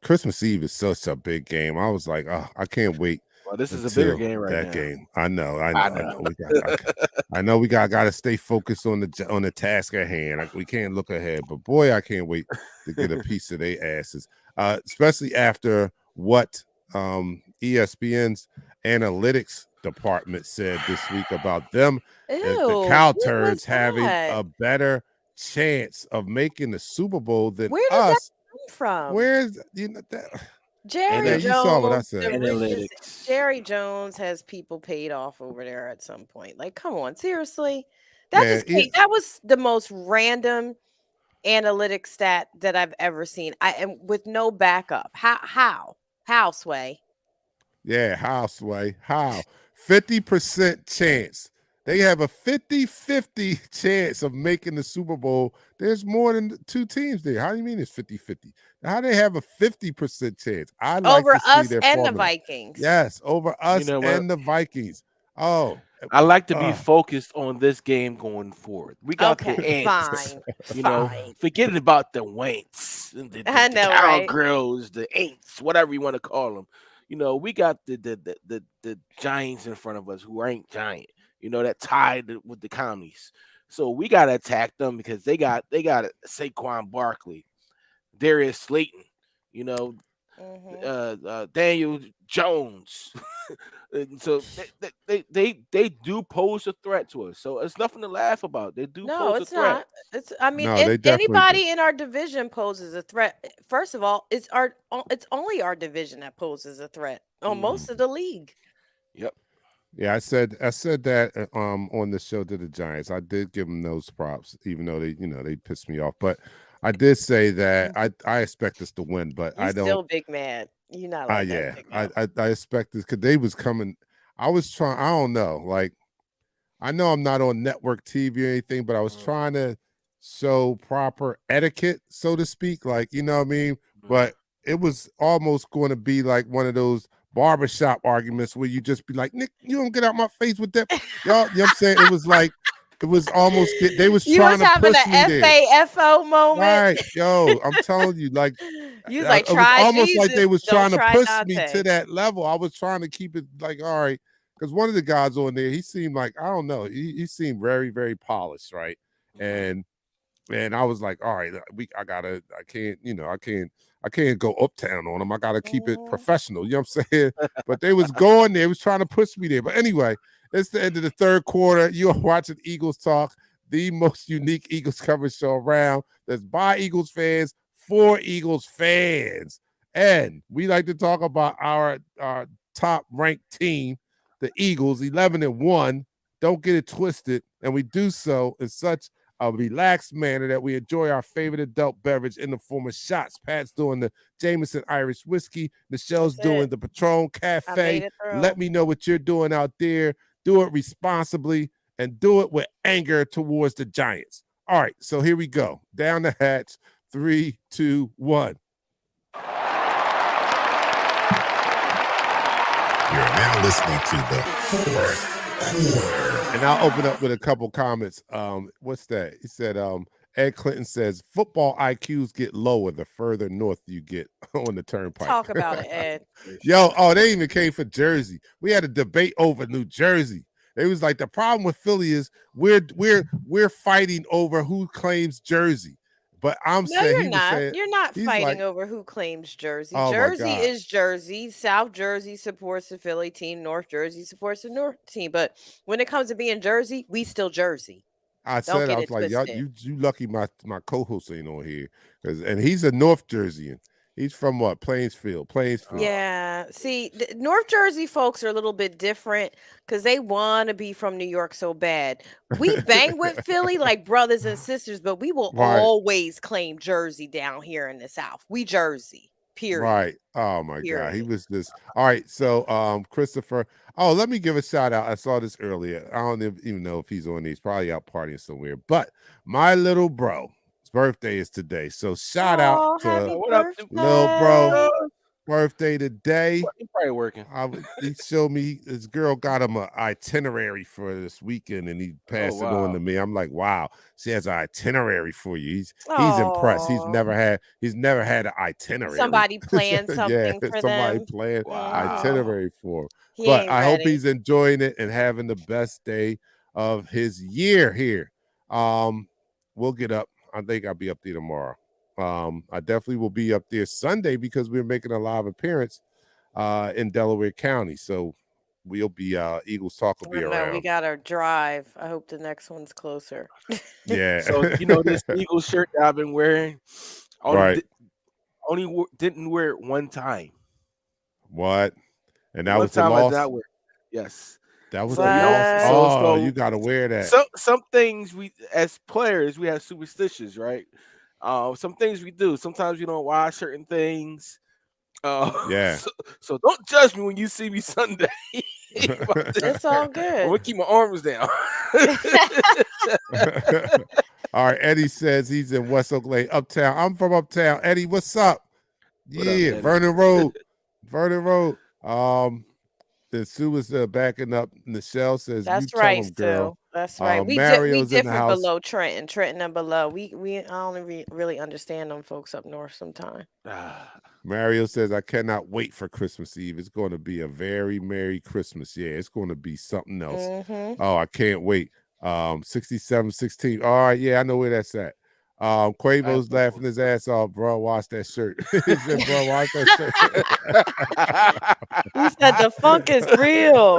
Christmas Eve is such a big game. I was like, I can't wait Oh, this is a bigger game right that now. game. I know. I know we got to stay focused on the task at hand. We can't look ahead, but boy, I can't wait to get a piece of their asses. Especially after what ESPN's analytics department said this week about them, the Cow Turds having a better chance of making the Super Bowl than Where did us. That come from? Where's that? Jerry Jones, you saw what I said. Jerry Jones has people paid off over there at some point. Like, come on, seriously, that was the most random analytic stat that I've ever seen. I am with no backup. How Sway? Yeah, how Sway? How 50% chance. They have a 50-50 chance of making the Super Bowl. There's more than 2 teams there. How do you mean it's 50-50? How do they have a 50% chance? I like over to see us their and formula. the Vikings. Yes, over us and the Vikings. Oh, I like to be focused on this game going forward. We got the Aints, fine. forgetting about the Waints, the Carol Grills, the Aints, whatever you want to call them. We got the Giants in front of us who ain't giant. That tied with the commies. So we got to attack them because they got Saquon Barkley, Darius Slayton, Daniel Jones. So they do pose a threat to us. So it's nothing to laugh about. They do pose a threat. If anybody in our division poses a threat, first of all, it's only our division that poses a threat on most of the league. Yep. Yeah, I said that on the show to the Giants. I did give them those props, even though they pissed me off. But I did say that I expect us to win, but I don't. Still big mad. You're not like that. I expect this because they was coming. I was trying. I don't know. Like, I know I'm not on network TV or anything, but I was trying to show proper etiquette, so to speak. Like, you know what I mean? But it was almost going to be like one of those barbershop arguments where you just be like, Nick, you don't get out my face with that. Y'all, you know what I'm saying? It was like, it was almost, they was trying to push me there. You was having an FAFO moment. Right, yo, I'm telling you, like, you was like, it was almost Jesus, like they was trying to push me Dante. to that level. I was trying to keep it like, all right, because one of the guys on there, he seemed like, I don't know, he seemed very, very polished, right? And I was like, all right, I can't go uptown on them. I gotta keep it professional. You know what I'm saying? But they was going there, was trying to push me there. But anyway, it's the end of the third quarter. You are watching Eagles Talk, the most unique Eagles coverage show around. That's by Eagles fans, for Eagles fans. And we like to talk about our top ranked team, the Eagles, 11-1. Don't get it twisted. And we do so in such a relaxed manner that we enjoy our favorite adult beverage in the form of shots. Pat's doing the Jameson Irish whiskey. Michelle's doing the Patron Cafe. Let me know what you're doing out there. Do it responsibly and do it with anger towards the Giants. All right, so here we go. Down the hatch. 3, 2, 1. You're now listening to the Fourth Quarter. And I'll open up with a couple comments. What's that? He said, Ed Clinton says, football IQs get lower the further north you get on the turnpike. Talk about it, Ed. They even came for Jersey. We had a debate over New Jersey. It was like the problem with Philly is we're fighting over who claims Jersey. But you're not fighting over who claims Jersey. Jersey is Jersey. South Jersey supports the Philly team. North Jersey supports the North team. But when it comes to being Jersey, we still Jersey. I was like, you lucky my co-host ain't on here. And he's a North Jerseyan. He's from what? Plainsfield. Yeah. See, the North Jersey folks are a little bit different because they want to be from New York so bad. We bang with Philly like brothers and sisters, but we will always claim Jersey down here in the South. We Jersey. Period. Right. Oh my God. He was this. All right. So Christopher. Oh, let me give a shout out. I saw this earlier. I don't even know if he's on these. Probably out partying somewhere. But my little bro. Birthday is today, so shout out to little bro. birthday today. He's probably working. He showed me his girl got him an itinerary for this weekend, and he passed it on to me. I'm like, wow, she has an itinerary for you. He's impressed. He's never had an itinerary. Somebody planned something for somebody them. planned itinerary for him. He but ain't I ready. hope he's enjoying it and having the best day of his year here. We'll get up. I think I'll be up there tomorrow. I definitely will be up there Sunday because we're making a live appearance in Delaware County. So we'll be Eagles Talk will be around. We got our drive. I hope the next one's closer. Yeah. So this Eagles shirt that I've been wearing, only didn't wear it one time. What? And that one was the time loss? I did not wear it. Yes. That was the loss. So you got to wear that. Some things we as players we have superstitions, right? Some things we do. Sometimes we don't wash certain things. Yeah. So don't judge me when you see me Sunday. It's all good. I'm gonna keep my arms down. All right. Eddie says he's in West Oak Lane, Uptown. I'm from Uptown. Eddie, what's up? What up, Vernon Road. Vernon Road. Then Sue was backing up. Nichelle says, "That's you right, tell him, girl." That's right. We differ below Trenton and below. I only really understand them folks up north sometimes. Mario says, "I cannot wait for Christmas Eve. It's going to be a very Merry Christmas. Yeah, it's going to be something else. Mm-hmm. Oh, I can't wait." 6716. All right, yeah, I know where that's at. Quavo's laughing his ass off, bro. Watch that shirt. He said, bro, watch that shirt. He said the funk is real.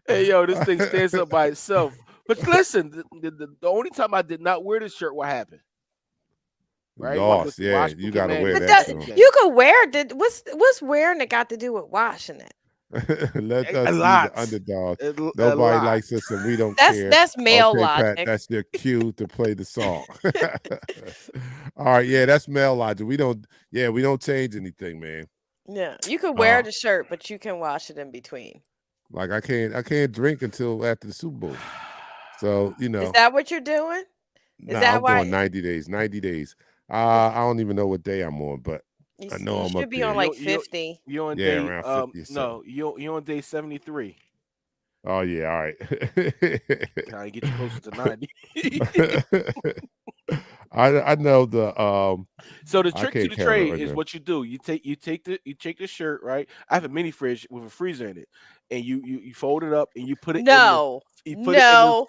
Hey, yo, this thing stands up by itself. But listen, the only time I did not wear this shirt, what happened? Right? Lost, yeah. You got to wear that. You could wear it. What's wearing it got to do with washing it? Let us be the underdogs. Nobody likes us, and we don't care. That's male logic. Pat, that's your cue to play the song. All right, yeah, that's male logic. We don't change anything, man. Yeah, you could wear the shirt, but you can wash it in between. Like I can't drink until after the Super Bowl. So is that what you're doing? I'm going 90 days. 90 days. I don't even know what day I'm on, but I know I'm should be on like 50. You're on day around 50. No, you're on day 73. Oh yeah, all right. Kind of get you closer to 90. I know the So the trick to the trade is what you do. You take the shirt, right? I have a mini fridge with a freezer in it, and you fold it up and you put it in the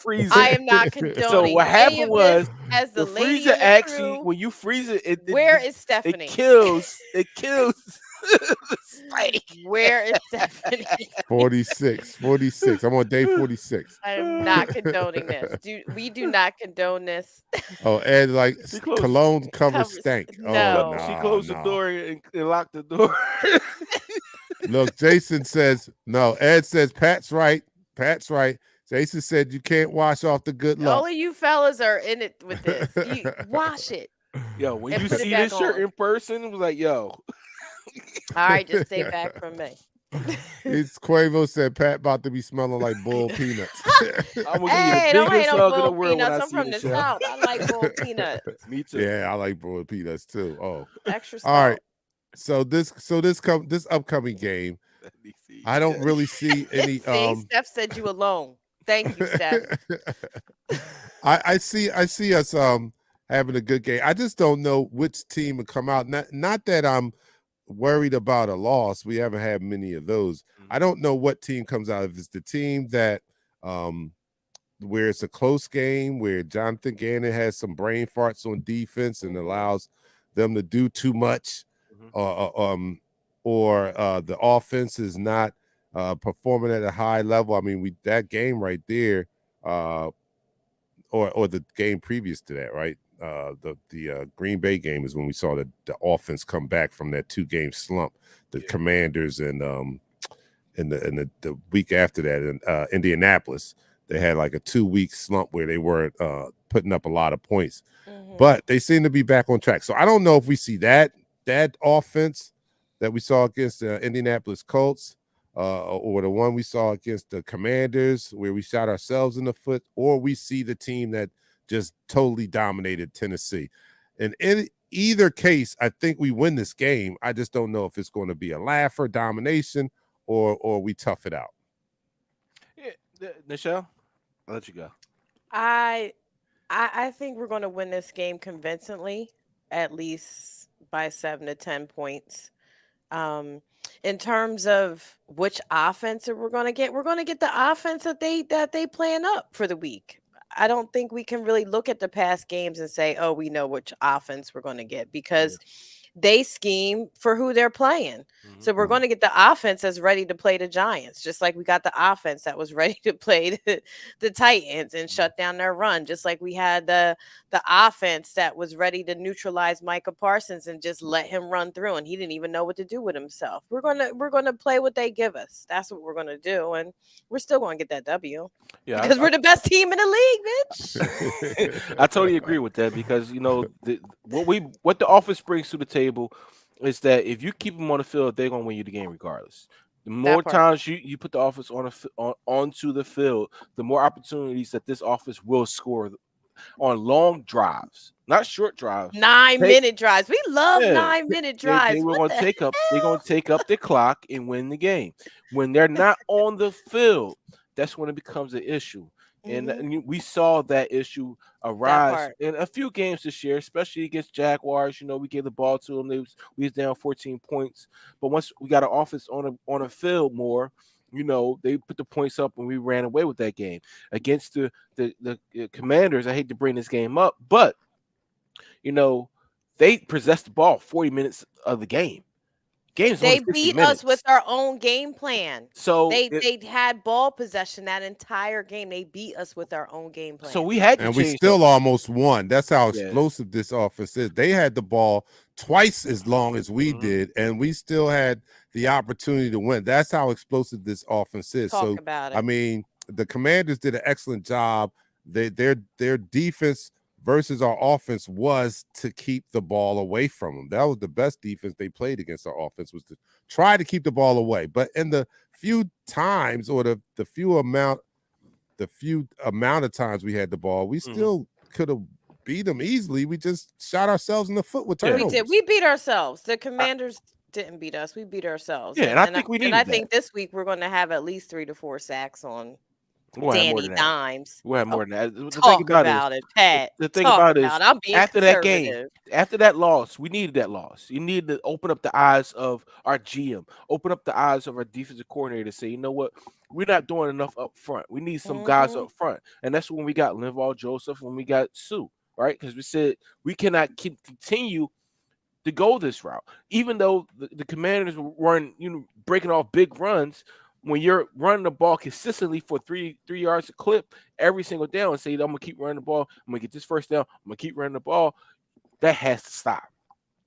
freezer. I am not condoning. So what happened was as the freezer actually when you freeze it, where is Stephanie? It kills the steak. Where is Stephanie? 46. I'm on day 46. I am not condoning this. We do not condone this. Oh, and like cologne covers stank. No. She closed the door and locked the door. Look, Jason says no. Ed says Pat's right. Pat's right. Jason said you can't wash off the good luck. Only you fellas are in it with this. You wash it. Yo, when you see this shirt in person, it was like, yo. All right, just stay back from me. It's Quavo said Pat about to be smelling like bull peanuts. Don't hate on bull peanuts. I'm from the South. I like bull peanuts. Me too. Yeah, I like bull peanuts too. Oh, extra salt. All right. So this upcoming game, I don't really see any. Steph said you alone. Thank you, Steph. I see us having a good game. I just don't know which team would come out. Not that I'm worried about a loss. We haven't had many of those. I don't know what team comes out. If it's the team that where it's a close game, where Jonathan Gannon has some brain farts on defense and allows them to do too much, or the offense is not performing at a high level. I mean, that game right there, or the game previous to that, right? The Green Bay game is when we saw the offense come back from that 2-game slump. The Commanders and the week after that in Indianapolis, they had like a 2-week slump where they weren't putting up a lot of points, but they seem to be back on track. So I don't know if we see that offense that we saw against the Indianapolis Colts, or the one we saw against the Commanders where we shot ourselves in the foot, or we see the team that just totally dominated Tennessee. And either case, I think we win this game. I just don't know if it's going to be a laugher domination or we tough it out. Yeah, Nichelle, I'll let you go. I think we're going to win this game convincingly, at least by 7 to 10 points. In terms of which offense we're going to get the offense that they plan up for the week. I don't think we can really look at the past games and say, oh, we know which offense we're going to get, because they scheme for who they're playing. Mm-hmm. So we're going to get the offense that's ready to play the Giants, just like we got the offense that was ready to play the Titans and shut down their run, just like we had the offense that was ready to neutralize Micah Parsons and just let him run through, and he didn't even know what to do with himself. We're gonna play what they give us. That's what we're gonna do, and we're still gonna get that W. Yeah, because we're the best team in the league, bitch. I totally agree with that, because what the offense brings to the table is that if you keep them on the field, they're gonna win you the game regardless. The more times you put the offense onto the field, the more opportunities that this offense will score on long drives, not short drives. 9-minute drives. We love 9-minute drives. They're gonna take up the clock and win the game. When they're not on the field, that's when it becomes an issue. And we saw that issue arise in a few games this year, especially against Jaguars. We gave the ball to them. We was down 14 points. But once we got an offense on a field more, they put the points up and we ran away with that game. Against the Commanders, I hate to bring this game up, but, they possessed the ball 40 minutes of the game. They beat us with our own game plan. So they had ball possession that entire game. They beat us with our own game plan. So we had to and we still almost won. That's how explosive this offense is. They had the ball twice as long as we did, and we still had the opportunity to win. That's how explosive this offense is. Talk about it. I mean, the Commanders did an excellent job. Their defense versus our offense was to keep the ball away from them. That was the best defense they played against our offense, was to try to keep the ball away. But in the few times, or the few amount of times we had the ball, we still could have beat them easily. We just shot ourselves in the foot with turnovers. We did. We beat ourselves. The Commanders didn't beat us. We beat ourselves. Yeah, and I think we needed that. I think this week we're going to have at least 3 to 4 sacks on Danny Dimes. We'll have more than that. Talk about it, Pat. The thing about it is, after that game, after that loss, we needed that loss. You needed to open up the eyes of our GM, open up the eyes of our defensive coordinator to say, you know what, we're not doing enough up front. We need some guys up front. And that's when we got Linval Joseph, when we got Sue, right? Because we said we cannot continue to go this route. Even though the Commanders were breaking off big runs, when you're running the ball consistently for 3 yards a clip every single down and say, I'm going to keep running the ball, I'm going to get this first down, I'm going to keep running the ball, that has to stop.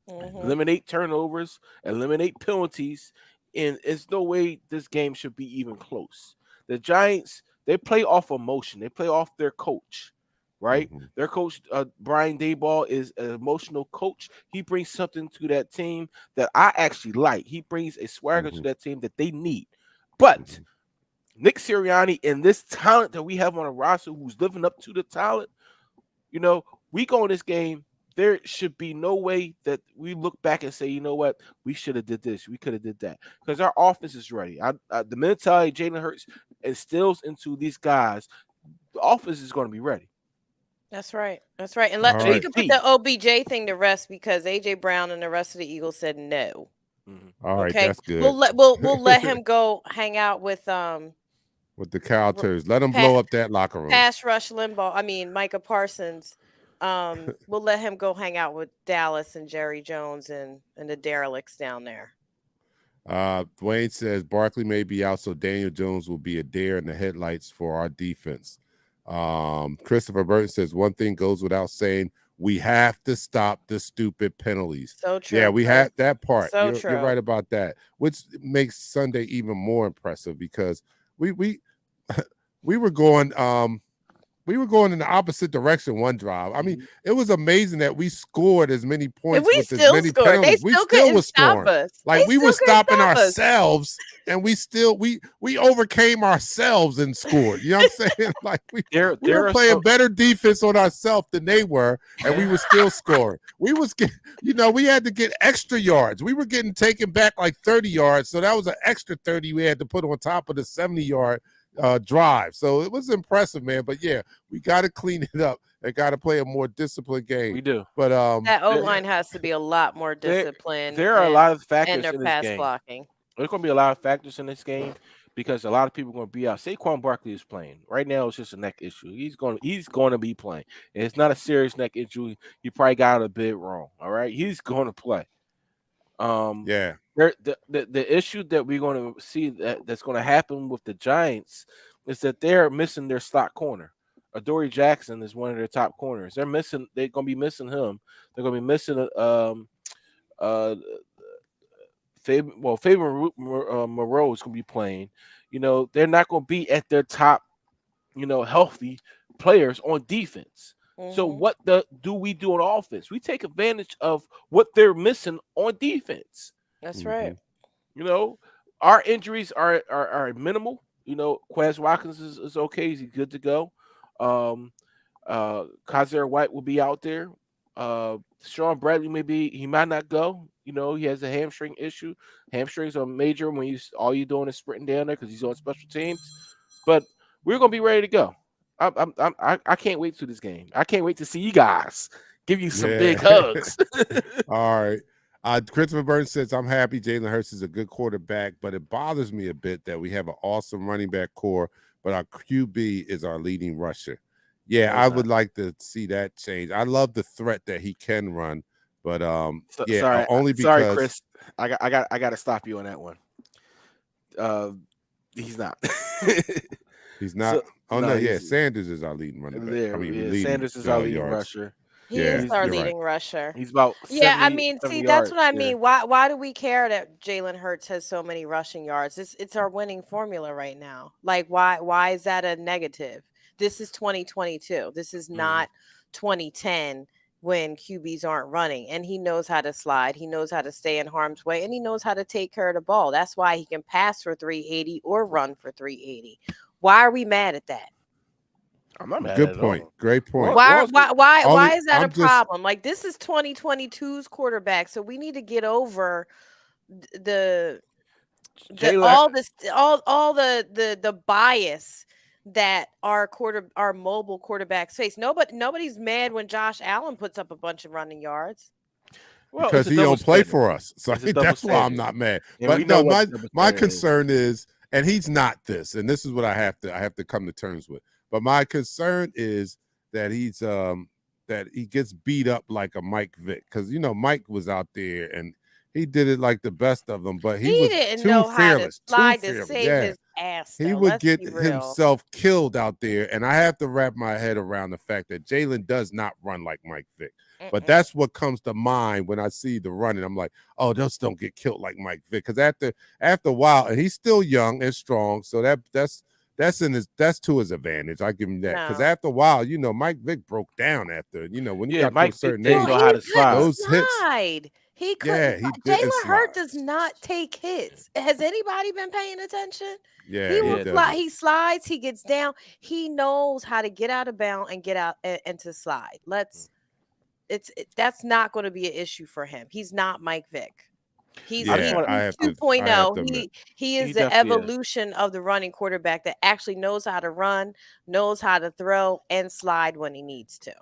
Eliminate turnovers, eliminate penalties, and there's no way this game should be even close. The Giants, they play off emotion. They play off their coach, right? Their coach, Brian Daboll, is an emotional coach. He brings something to that team that I actually like. He brings a swagger to that team that they need. But Nick Sirianni and this talent that we have on a roster who's living up to the talent, we go in this game, there should be no way that we look back and say, you know what, we should have did this, we could have did that. Because our offense is ready. The mentality Jalen Hurts instills into these guys, the offense is going to be ready. That's right. That's right. And we can put the OBJ thing to rest, because A.J. Brown and the rest of the Eagles said no. All right, that's good. We'll let him go hang out with the Kyle Turds. Let him blow up that locker room. Pass rush Micah Parsons. We'll let him go hang out with Dallas and Jerry Jones and the derelicts down there. Dwayne says Barkley may be out, so Daniel Jones will be a deer in the headlights for our defense. Christopher Burton says one thing goes without saying: we have to stop the stupid penalties. So true. Yeah, we have that part. So you're right about that, which makes Sunday even more impressive, because we were going we were going in the opposite direction one drive. I mean, it was amazing that we scored as many points with as many penalties. We still was scoring. Like we were stopping ourselves, and we overcame ourselves and scored. You know what I'm saying? Like we were playing better defense on ourselves than they were, and we were still scoring. We had to get extra yards. We were getting taken back like 30 yards, so that was an extra 30 we had to put on top of the 70-yard drive. So it was impressive, man. But yeah, we got to clean it up. They got to play a more disciplined game. We do. But that O-line has to be a lot more disciplined. There are a lot of factors in this pass game. Blocking. There's going to be a lot of factors in this game because a lot of people are going to be out. Saquon Barkley is playing. Right now it's just a neck issue. He's going to be playing. And it's not a serious neck issue. You probably got it a bit wrong. All right? He's going to play. Yeah. The issue that we're going to see that's going to happen with the Giants is that they're missing their slot corner. Adoree Jackson is one of their top corners. They're going to be missing him. They're going to be missing Fabian Moreau is going to be playing. They're not going to be at their top, healthy players on defense. Mm-hmm. So what do we do on offense? We take advantage of what they're missing on defense. That's right. Our injuries are minimal. Quez Watkins is okay. He's good to go. Kaiser White will be out there. Sean Bradley he might not go. He has a hamstring issue. Hamstrings are major when all you're doing is sprinting down there because he's on special teams. But we're gonna be ready to go. I can't wait to this game. I can't wait to see you guys give you some big hugs. All right. Christopher Burns says, I'm happy Jalen Hurts is a good quarterback, but it bothers me a bit that we have an awesome running back core, but our QB is our leading rusher. Yeah, I would like to see that change. I love the threat that he can run, but only because. Sorry, Chris. I got to stop you on that one. He's not. He's not. Sanders is our leading running back. Sanders is our leading rusher. He is our leading rusher. He's about 70, that's what I mean. Why do we care that Jalen Hurts has so many rushing yards? It's our winning formula right now. Like, why is that a negative? This is 2022. This is not 2010 when QBs aren't running. And he knows how to slide. He knows how to stay in harm's way, and he knows how to take care of the ball. That's why he can pass for 380 or run for 380. Why are we mad at that? I'm not mad. Good point. Great point. Why is that a problem? Like, this is 2022's quarterback, so we need to get over all the bias that our mobile quarterbacks face. Nobody's mad when Josh Allen puts up a bunch of running yards. Well, because he don't play for us, so that's why I'm not mad. But no, my concern is, and he's not this, and this is what I have to come to terms with. But my concern is that that he gets beat up like a Mike Vick, because Mike was out there and he did it like the best of them, but he was didn't too know fearless. How to slide to save his ass. He would get himself killed out there, and I have to wrap my head around the fact that Jalen does not run like Mike Vick. But that's what comes to mind when I see the running. I'm like, oh, those don't get killed like Mike Vick, because after a while, and he's still young and strong, so that's to his advantage. I give him that, because after a while, Mike Vick broke down after when you got to a certain age. Those hits. He couldn't. Jalen Hurts does not take hits. Has anybody been paying attention? Yeah, he slides. He gets down. He knows how to get out of bounds and get out and to slide. That's not going to be an issue for him. He's not Mike Vick. He's 2.0. He is the evolution of the running quarterback that actually knows how to run, knows how to throw, and slide when he needs to.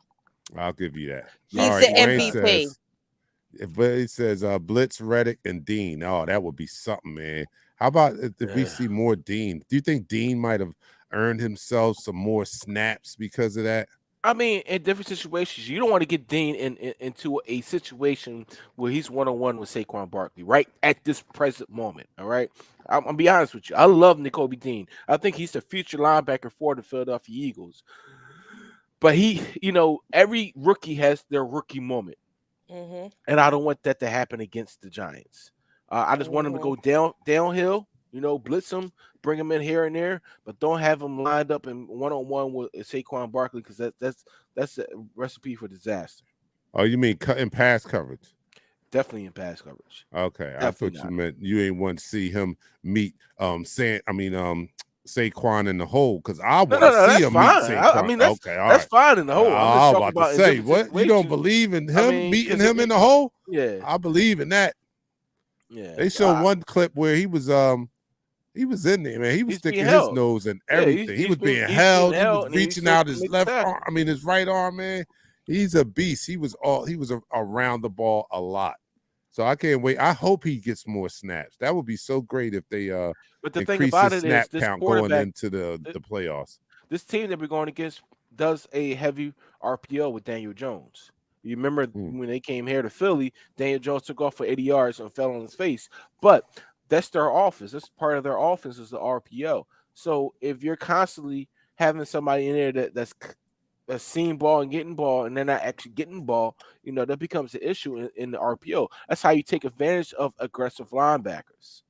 I'll give you that. He's the MVP. But it says Blitz, Reddick, and Dean. Oh, that would be something, man. How about if we see more Dean? Do you think Dean might have earned himself some more snaps because of that? I mean, in different situations, you don't want to get Dean into a situation where he's one-on-one with Saquon Barkley right at this present moment, all right? I'm going to be honest with you. I love Nakobe Dean. I think he's the future linebacker for the Philadelphia Eagles. But every rookie has their rookie moment. Mm-hmm. And I don't want that to happen against the Giants. I just want him to go downhill blitz them, bring them in here and there, but don't have them lined up in one-on-one with Saquon Barkley because that's a recipe for disaster. Oh, you mean in pass coverage? Definitely in pass coverage. Okay, Definitely I thought you meant you ain't want to see him meet Saquon in the hole because I want to see him meet Saquon. That's fine in the hole. I was about to say, what? You don't believe in him meeting him in the hole? Yeah, I believe in that. Yeah, they showed one clip where he was in there, man. He was sticking his nose in everything. He was being held. He was reaching out his left arm. His right arm, man. He's a beast. He was around the ball a lot. So I can't wait. I hope he gets more snaps. That would be so great if they but the increase thing about the it snap is count going into the playoffs. This team that we're going against does a heavy RPO with Daniel Jones. You remember when they came here to Philly, Daniel Jones took off for 80 yards and fell on his face. But that's their offense. That's part of their offense is the RPO. So if you're constantly having somebody in there that's seeing ball and getting ball, and they're not actually getting ball, that becomes an issue in the RPO. That's how you take advantage of aggressive linebackers.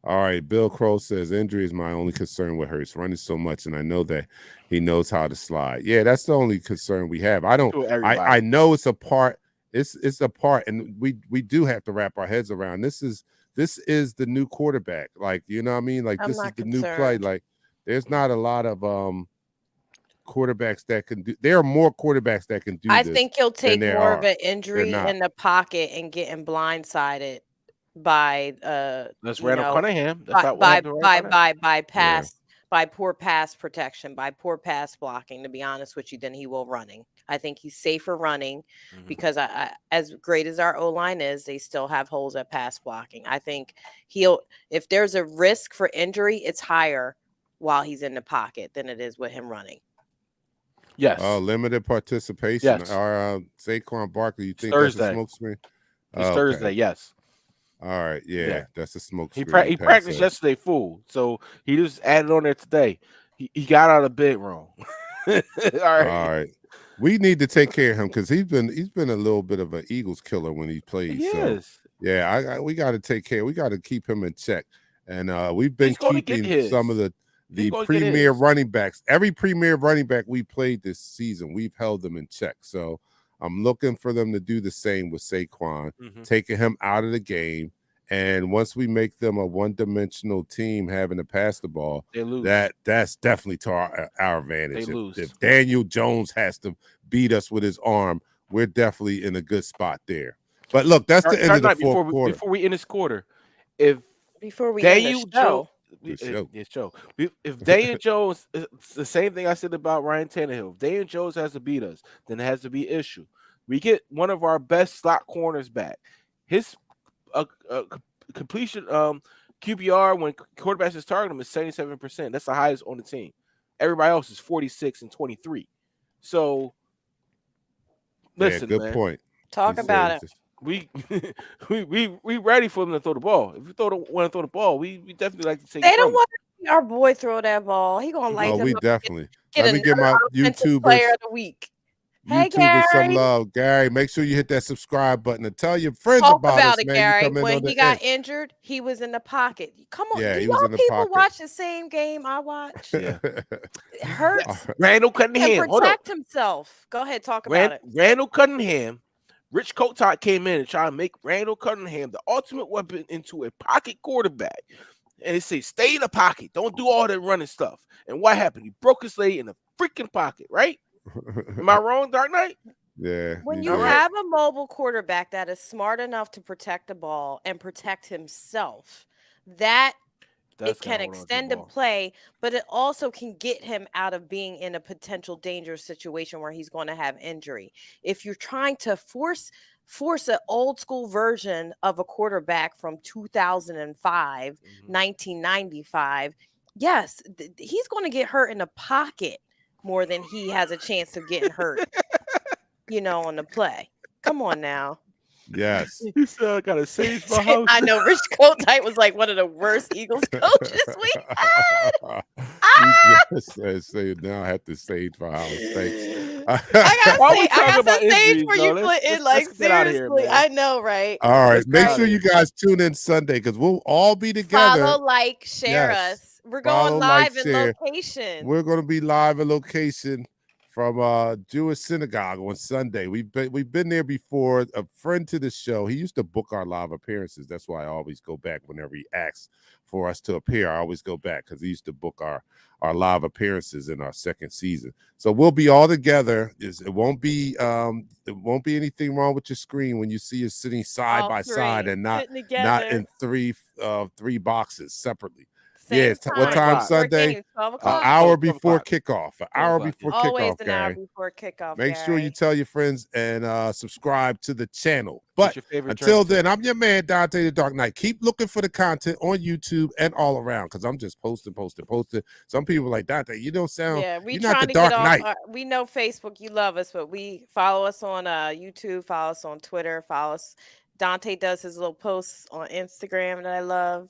All right, Bill Crow says injury is my only concern with Hurts running so much, and I know that he knows how to slide. Yeah, that's the only concern we have. I know it's a part. It's a part, and we do have to wrap our heads around. This is the new quarterback. Like, you know what I mean? Like, this is the new play. Like, there's not a lot of quarterbacks that can do. There are more quarterbacks that can do. I think he'll take more of an injury in the pocket and getting blindsided by that's Randall Cunningham. By poor pass protection, by poor pass blocking, to be honest with you, than he will running. I think he's safer running because as great as our O-line is, they still have holes at pass blocking. I think if there's a risk for injury, it's higher while he's in the pocket than it is with him running. Yes. Limited participation. Yes. Saquon Barkley, you think that's a smokescreen? It's Thursday, yes. All right, yeah. That's a smoke screen. He practiced yesterday, so he just added on there today. He got out of bed wrong. All right. We need to take care of him because he's been a little bit of an Eagles killer when he plays. Yes. Yeah, we got to take care. We got to keep him in check. And we've been keeping some of the premier running backs. Every premier running back we played this season, we've held them in check. So I'm looking for them to do the same with Saquon, taking him out of the game. And once we make them a one-dimensional team having to pass the ball, they lose. That's definitely to our advantage. They lose. If Daniel Jones has to beat us with his arm, we're definitely in a good spot there. But look, that's the end of the fourth quarter. Before we end this quarter, if Daniel Jones, it's the same thing I said about Ryan Tannehill. If Daniel Jones has to beat us, then it has to be an issue. We get one of our best slot corners back. His completion QBR when quarterbacks is targeting him is 77%. That's the highest on the team. Everybody else is 46 and 23. So listen, good man. point. Talk about it. We ready for them to throw the ball. If you want to throw the ball, we definitely like to take. They don't want to see our boy throw that ball. He gonna like. We definitely. Let me get my YouTubers. Player of the week. Hey, YouTubers some love, Gary. Make sure you hit that subscribe button and tell your friends about us, it, man. Gary. When he got injured, he was in the pocket. Come on, yeah, do he was in the people pocket. watch the same game I watch? Yeah. It hurts. Randall Cunningham protect himself. Go ahead, talk about it. Randall Cunningham. Rich Kotite came in and tried to make Randall Cunningham the ultimate weapon into a pocket quarterback. And they say, stay in the pocket. Don't do all that running stuff. And what happened? He broke his leg in the freaking pocket, right? Am I wrong, Dark Knight? Yeah. When you have a mobile quarterback that is smart enough to protect the ball and protect himself, it can extend a play, but it also can get him out of being in a potential dangerous situation where he's going to have injury. If you're trying to force an old school version of a quarterback from 2005, 1995, yes, he's going to get hurt in the pocket more than he has a chance of getting hurt, on the play. Come on now. Yes. He said, I got to save my house. I know Rich Kotite was like one of the worst Eagles coaches we had. He just said, now I have to save my house. Thanks. I got about some names injuries, for though? you, Let's Clinton. Like, get out of here, seriously. man. I know, right? All right. Let's Make get sure out you of here. guys tune in Sunday because we'll all be together. Follow, like, share Yes. us. We're Follow, going like, live in share. location. We're going to be live in location from Jewish Synagogue on Sunday. We've been there before. A friend to the show, he used to book our live appearances. That's why I always go back whenever he asks for us to appear. I always go back because he used to book our live appearances in our second season. So we'll be all together. It won't be anything wrong with your screen when you see us sitting side by side and not in three boxes separately. Same Yes. What time Sunday? Game, 12 An o'clock. hour before kickoff. An hour before Always kickoff, an hour Gary. before kickoff. Make sure you tell your friends and subscribe to the channel. What's But your favorite until drink? then, I'm your man, Dante the Dark Knight. Keep looking for the content on YouTube and all around because I'm just posting. Some people are like, Dante, you don't sound, we you're not the to Dark get off. Knight. We know Facebook, you love us, but we follow us on YouTube, follow us on Twitter, follow us. Dante does his little posts on Instagram that I love.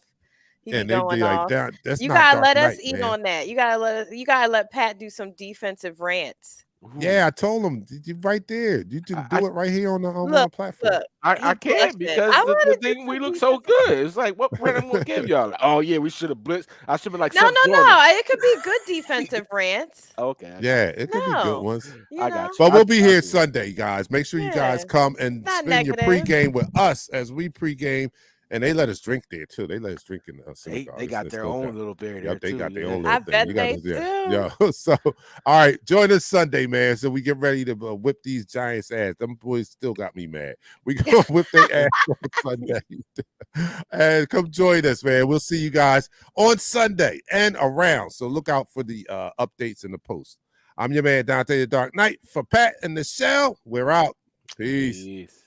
And they be like, that's you not gotta Dark let Knight, us eat man. on that. You gotta let Pat do some defensive rants. Yeah, I told him right there. You can do it right here on our platform. Look, I can't because the thing we look so good. It's like, what rant I'm gonna give y'all? Like, oh yeah, we should have blitzed. I should have been like, no. It could be good defensive rants. Okay. Yeah, it could be good ones. I got you. But we'll be here Sunday, guys. Make sure you guys come and spend your pregame with us as we pregame. And they let us drink there too. They let us drink in the synagogue. They got their own little beer there. They got their own I little thing. bet they do. Yeah. So, all right, join us Sunday, man. So we get ready to whip these Giants' ass. Them boys still got me mad. We gonna whip their ass on Sunday. And come join us, man. We'll see you guys on Sunday and around. So look out for the updates in the post. I'm your man, Dante the Dark Knight. For Pat and the Shell, we're out. Peace.